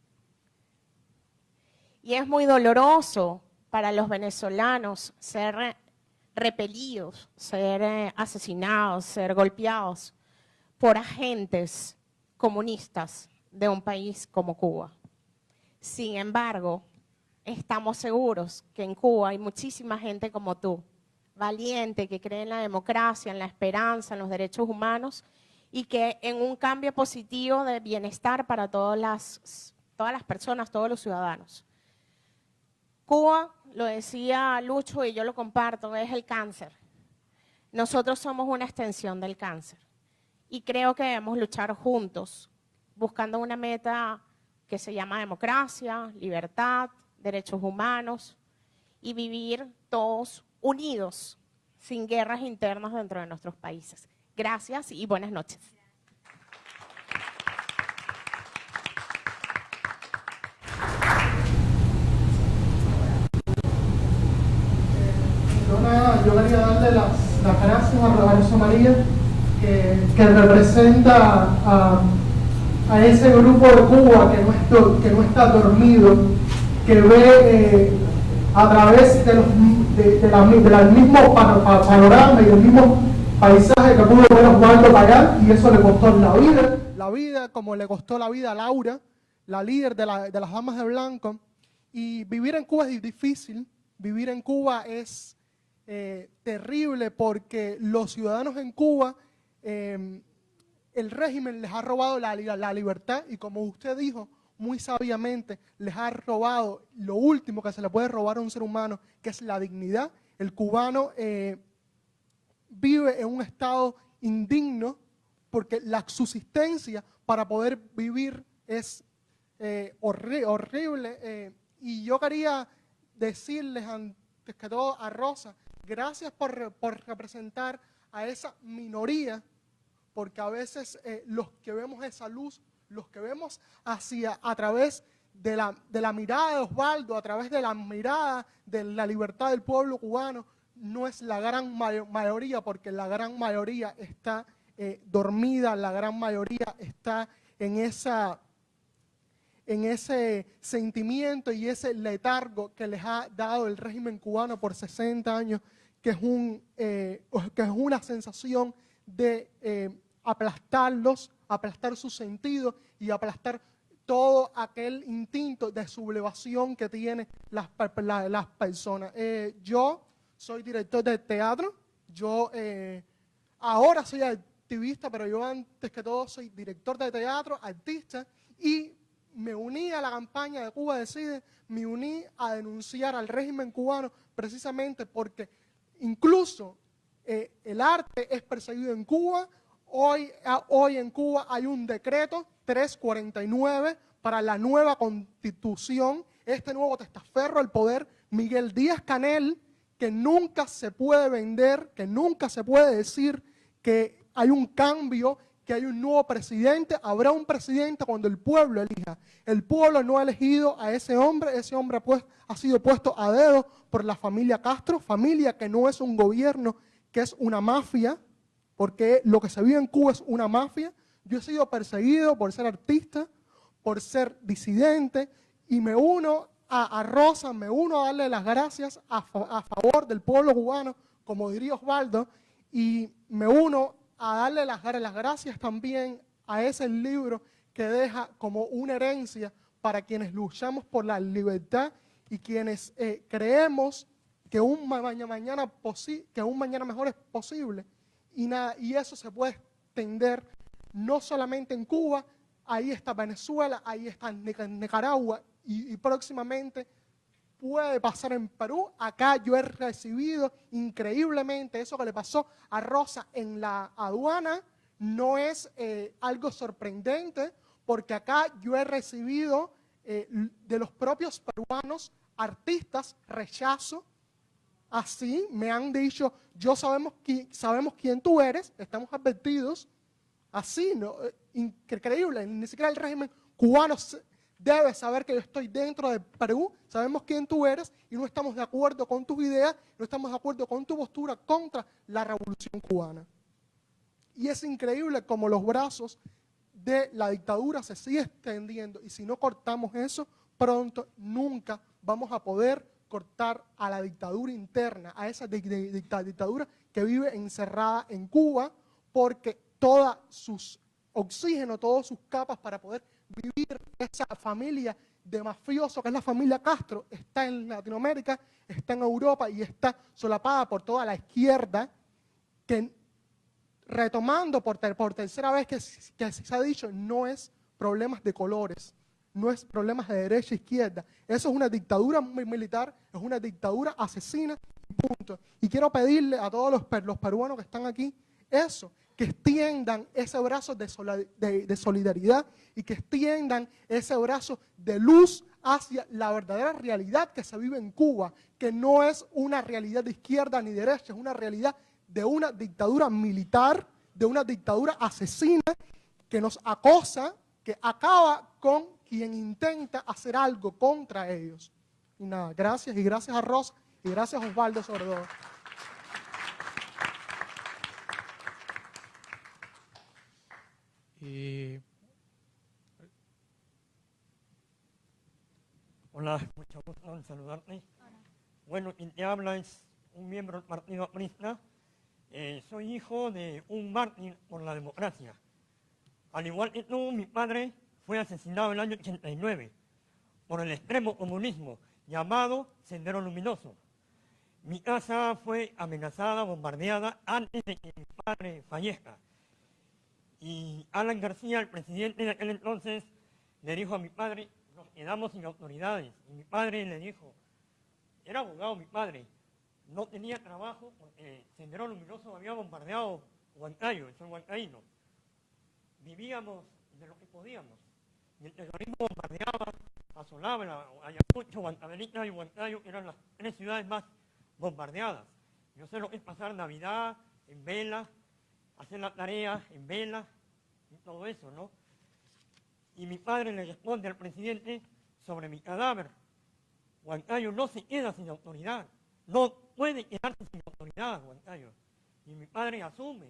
Y es muy doloroso para los venezolanos ser repelidos, ser asesinados, ser golpeados por agentes comunistas de un país como Cuba. Sin embargo, estamos seguros que en Cuba hay muchísima gente como tú, valiente, que cree en la democracia, en la esperanza, en los derechos humanos y que en un cambio positivo de bienestar para todas las personas, todos los ciudadanos. Cuba, lo decía Lucho y yo lo comparto, es el cáncer. Nosotros somos una extensión del cáncer y creo que debemos luchar juntos, buscando una meta que se llama democracia, libertad, derechos humanos y vivir todos unidos, sin guerras internas dentro de nuestros países. Gracias y buenas noches. Yo quería darle las gracias a Rosa María, que representa a ese grupo de Cuba que no está dormido, que ve a través del mismo panorama y del mismo paisaje que pudo ver Osvaldo Payán, y eso le costó la vida como le costó la vida a Laura, la líder de las Damas de Blanco. Y vivir en Cuba es difícil, vivir en Cuba es terrible porque los ciudadanos en Cuba, el régimen les ha robado la libertad y, como usted dijo muy sabiamente, les ha robado lo último que se le puede robar a un ser humano, que es la dignidad. El cubano vive en un estado indigno porque la subsistencia para poder vivir es horrible. Y yo quería decirles antes que todo a Rosa, gracias por representar a esa minoría, porque a veces los que vemos esa luz, los que vemos a través de la mirada de Osvaldo, a través de la mirada de la libertad del pueblo cubano, no es la gran mayoría, porque la gran mayoría está dormida, la gran mayoría está en ese sentimiento y ese letargo que les ha dado el régimen cubano por 60 años, que es una sensación de aplastarlos, aplastar su sentido y aplastar todo aquel instinto de sublevación que tienen las personas. Yo soy director de teatro, yo ahora soy activista, pero yo antes que todo soy director de teatro, artista, y me uní a la campaña de Cuba Decide, me uní a denunciar al régimen cubano precisamente porque incluso el arte es perseguido en Cuba. Hoy en Cuba hay un decreto 349 para la nueva constitución, este nuevo testaferro al poder, Miguel Díaz-Canel, que nunca se puede vender, que nunca se puede decir que hay un cambio, que hay un nuevo presidente. Habrá un presidente cuando el pueblo elija. El pueblo no ha elegido a ese hombre pues, ha sido puesto a dedo por la familia Castro, familia que no es un gobierno, que es una mafia, porque lo que se vive en Cuba es una mafia. Yo he sido perseguido por ser artista, por ser disidente, y me uno a Rosa, me uno a darle las gracias a favor del pueblo cubano, como diría Osvaldo, y me uno a darle las gracias también a ese libro que deja como una herencia para quienes luchamos por la libertad y quienes creemos que un mañana mejor es posible. Y eso se puede extender no solamente en Cuba, ahí está Venezuela, ahí está Nicaragua y próximamente puede pasar en Perú. Acá yo he recibido increíblemente eso que le pasó a Rosa en la aduana. No es algo sorprendente, porque acá yo he recibido de los propios peruanos, artistas, rechazo. Así me han dicho, sabemos quién tú eres, estamos advertidos. Así, ¿no? Increíble, ni siquiera el régimen cubano Debes saber que yo estoy dentro de Perú, sabemos quién tú eres y no estamos de acuerdo con tus ideas, no estamos de acuerdo con tu postura contra la revolución cubana. Y es increíble como los brazos de la dictadura se siguen extendiendo y si no cortamos eso, pronto nunca vamos a poder cortar a la dictadura interna, a esa dictadura que vive encerrada en Cuba, porque todos sus oxígenos, todas sus capas para poder vivir esa familia de mafiosos, que es la familia Castro, está en Latinoamérica, está en Europa y está solapada por toda la izquierda, que retomando por tercera vez que se ha dicho, no es problemas de colores, no es problemas de derecha e izquierda, eso es una dictadura militar, es una dictadura asesina, punto. Y quiero pedirle a todos los peruanos que están aquí, eso, que extiendan ese brazo de solidaridad y que extiendan ese brazo de luz hacia la verdadera realidad que se vive en Cuba, que no es una realidad de izquierda ni derecha, es una realidad de una dictadura militar, de una dictadura asesina que nos acosa, que acaba con quien intenta hacer algo contra ellos. Y nada, gracias, y gracias a Rosa, y gracias a Osvaldo sobre todo. Hola, mucho gusto en saludarte. Hola. Bueno, quien te habla es un miembro del Partido Aprista. Soy hijo de un mártir por la democracia. Al igual que tú, mi padre fue asesinado en el año 89 por el extremo comunismo llamado Sendero Luminoso. Mi casa fue amenazada, bombardeada antes de que mi padre fallezca. Y Alan García, el presidente de aquel entonces, le dijo a mi padre, nos quedamos sin autoridades. Y mi padre le dijo, era abogado mi padre, no tenía trabajo porque Sendero Luminoso había bombardeado Huancayo, el sol huancaíno. Vivíamos de lo que podíamos. Y el terrorismo bombardeaba, asolaba Ayacucho, Huancavelica y Huancayo, que eran las 3 ciudades más bombardeadas. Yo sé lo que es pasar Navidad en vela, hacer la tarea en vela y todo eso, ¿no? Y mi padre le responde al presidente sobre mi cadáver. Huancayo no se queda sin autoridad, no puede quedarse sin autoridad, Huancayo. Y mi padre asume.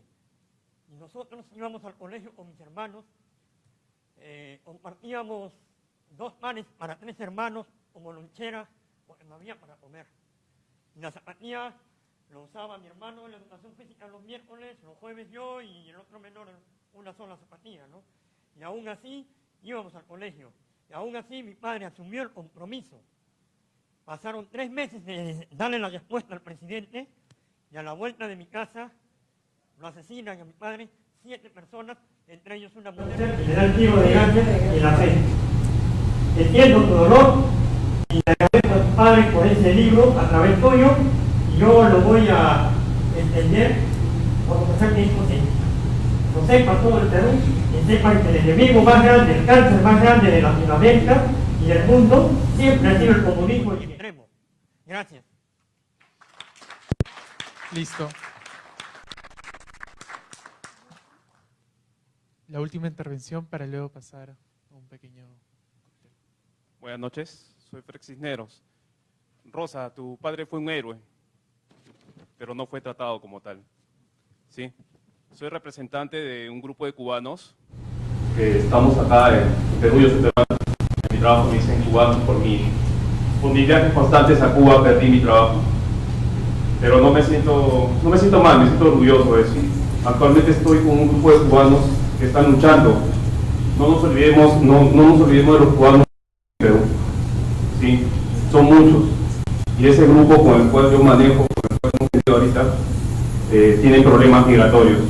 Y nosotros íbamos al colegio con mis hermanos, compartíamos 2 panes para 3 hermanos como lonchera, porque no había para comer. Y la zapatilla lo usaba mi hermano en la educación física los miércoles, los jueves yo y el otro menor una sola zapatilla, ¿no? Y aún así íbamos al colegio. Y aún así mi padre asumió el compromiso. Pasaron 3 meses de darle la respuesta al presidente y a la vuelta de mi casa lo asesinan a mi padre 7 personas, entre ellos una mujer que le da el tiro de gracia en la fe. Entiendo tu dolor y le agradezco a tu padre por ese libro a través tuyo. Yo lo voy a entender por pensar que es posible. Lo sepa todo el Perú, y sepan que el enemigo más grande, el cáncer más grande de Latinoamérica y del mundo, siempre ha sido el comunismo y el extremo. Gracias. Listo. La última intervención para luego pasar a un pequeño cóctel. Buenas noches, soy Fred Cisneros. Rosa, tu padre fue un héroe, pero no fue tratado como tal. ¿Sí? Soy representante de un grupo de cubanos que estamos acá en Perú. Yo soy peruano, en mi trabajo me dicen cubanos por mis viajes constantes a Cuba perdí mi trabajo. Pero no me siento mal, me siento orgulloso de eso. Actualmente estoy con un grupo de cubanos que están luchando. No nos olvidemos de los cubanos en Perú. ¿Sí? Son muchos. Y ese grupo con el cual yo manejo, con el cual hemos tenido ahorita, tienen problemas migratorios.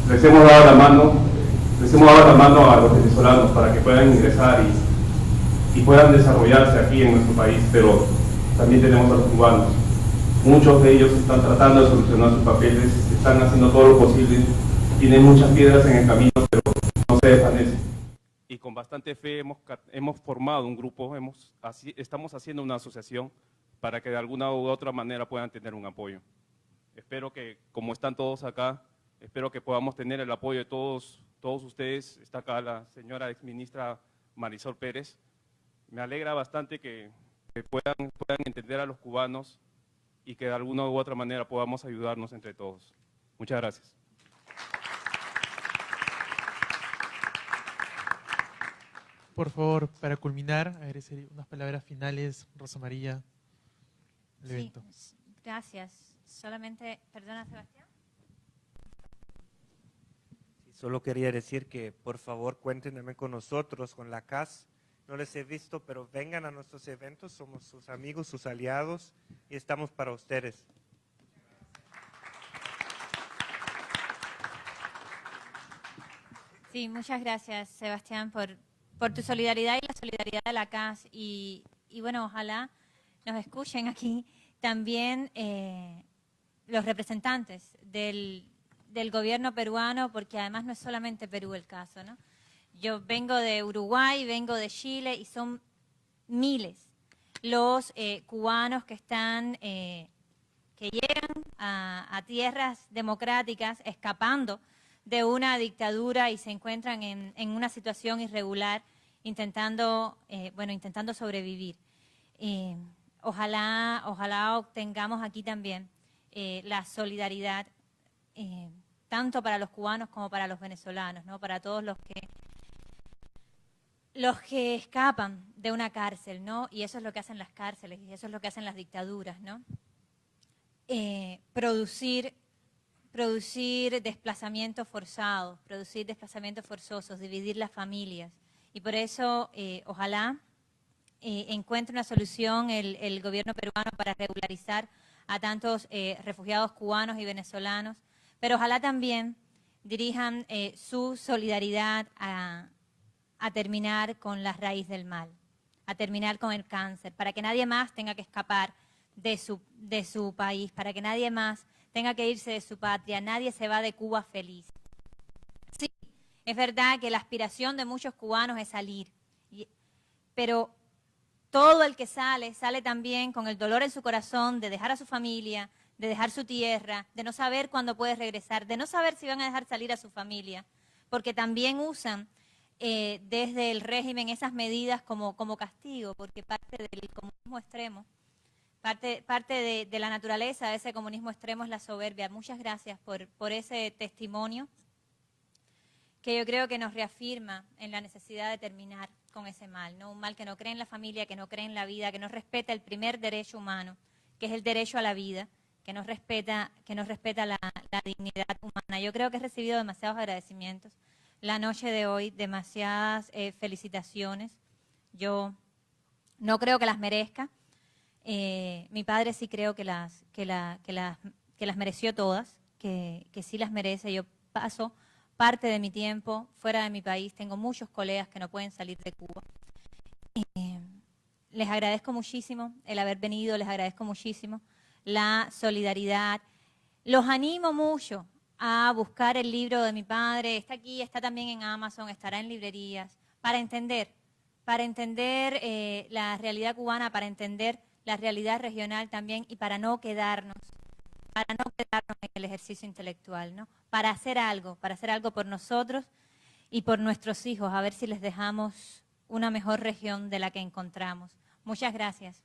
Les hemos dado la mano a los venezolanos para que puedan ingresar y puedan desarrollarse aquí en nuestro país, pero también tenemos a los cubanos. Muchos de ellos están tratando de solucionar sus papeles, están haciendo todo lo posible, tienen muchas piedras en el camino, pero no se desvanecen. Y con bastante fe hemos formado un grupo, estamos haciendo una asociación para que de alguna u otra manera puedan tener un apoyo. Espero que, como están todos acá, espero que podamos tener el apoyo de todos ustedes. Está acá la señora exministra Marisol Pérez. Me alegra bastante que puedan entender a los cubanos y que de alguna u otra manera podamos ayudarnos entre todos. Muchas gracias. Por favor, para culminar, agradecer unas palabras finales, Rosa María, del evento. Sí, gracias. Solamente, perdona, Sebastián. Solo quería decir que por favor cuenten también con nosotros, con la CAS. No les he visto, pero vengan a nuestros eventos, somos sus amigos, sus aliados y estamos para ustedes. Sí, muchas gracias, Sebastián, por tu solidaridad y la solidaridad de la CAS. Y bueno, ojalá nos escuchen aquí también los representantes del gobierno peruano, porque además no es solamente Perú el caso, ¿no? Yo vengo de Uruguay, vengo de Chile y son miles los cubanos que llegan a tierras democráticas escapando de una dictadura y se encuentran en una situación irregular intentando sobrevivir. Ojalá obtengamos aquí también la solidaridad tanto para los cubanos como para los venezolanos, ¿no? Para todos los que escapan de una cárcel, ¿no? Y eso es lo que hacen las cárceles y eso es lo que hacen las dictaduras, ¿no? Producir desplazamientos forzados, producir desplazamientos forzosos, dividir las familias. Y por eso, ojalá encuentre una solución el gobierno peruano para regularizar a tantos refugiados cubanos y venezolanos, pero ojalá también dirijan su solidaridad a terminar con la raíz del mal, a terminar con el cáncer, para que nadie más tenga que escapar de su país, para que nadie más tenga que irse de su patria. Nadie se va de Cuba feliz. Sí, es verdad que la aspiración de muchos cubanos es salir, pero todo el que sale también con el dolor en su corazón de dejar a su familia, de dejar su tierra, de no saber cuándo puede regresar, de no saber si van a dejar salir a su familia, porque también usan desde el régimen esas medidas como castigo, porque parte del comunismo extremo, parte de la naturaleza de ese comunismo extremo es la soberbia. Muchas gracias por ese testimonio que yo creo que nos reafirma en la necesidad de terminar con ese mal, ¿no? Un mal que no cree en la familia, que no cree en la vida, que no respeta el primer derecho humano, que es el derecho a la vida, que no respeta la dignidad humana. Yo creo que he recibido demasiados agradecimientos la noche de hoy, demasiadas felicitaciones. Yo no creo que las merezca. Mi padre sí creo que las mereció todas, que sí las merece. Yo paso parte de mi tiempo fuera de mi país, tengo muchos colegas que no pueden salir de Cuba. Les agradezco muchísimo el haber venido, les agradezco muchísimo la solidaridad. Los animo mucho a buscar el libro de mi padre, está aquí, está también en Amazon, estará en librerías, para entender la realidad cubana, para entender la realidad regional también y para no quedarnos en el ejercicio intelectual, ¿no? Para hacer algo por nosotros y por nuestros hijos, a ver si les dejamos una mejor región de la que encontramos. Muchas gracias.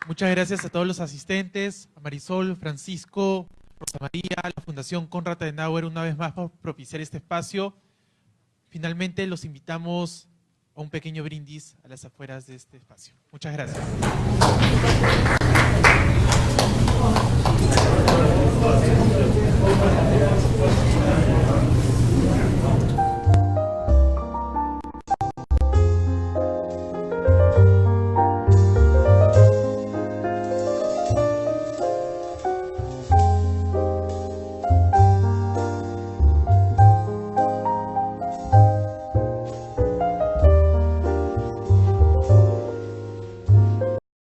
Muchas gracias a todos los asistentes, a Marisol, Francisco, Rosa María, a la Fundación Konrad Adenauer una vez más por propiciar este espacio. Finalmente los invitamos a un pequeño brindis a las afueras de este espacio. Muchas gracias.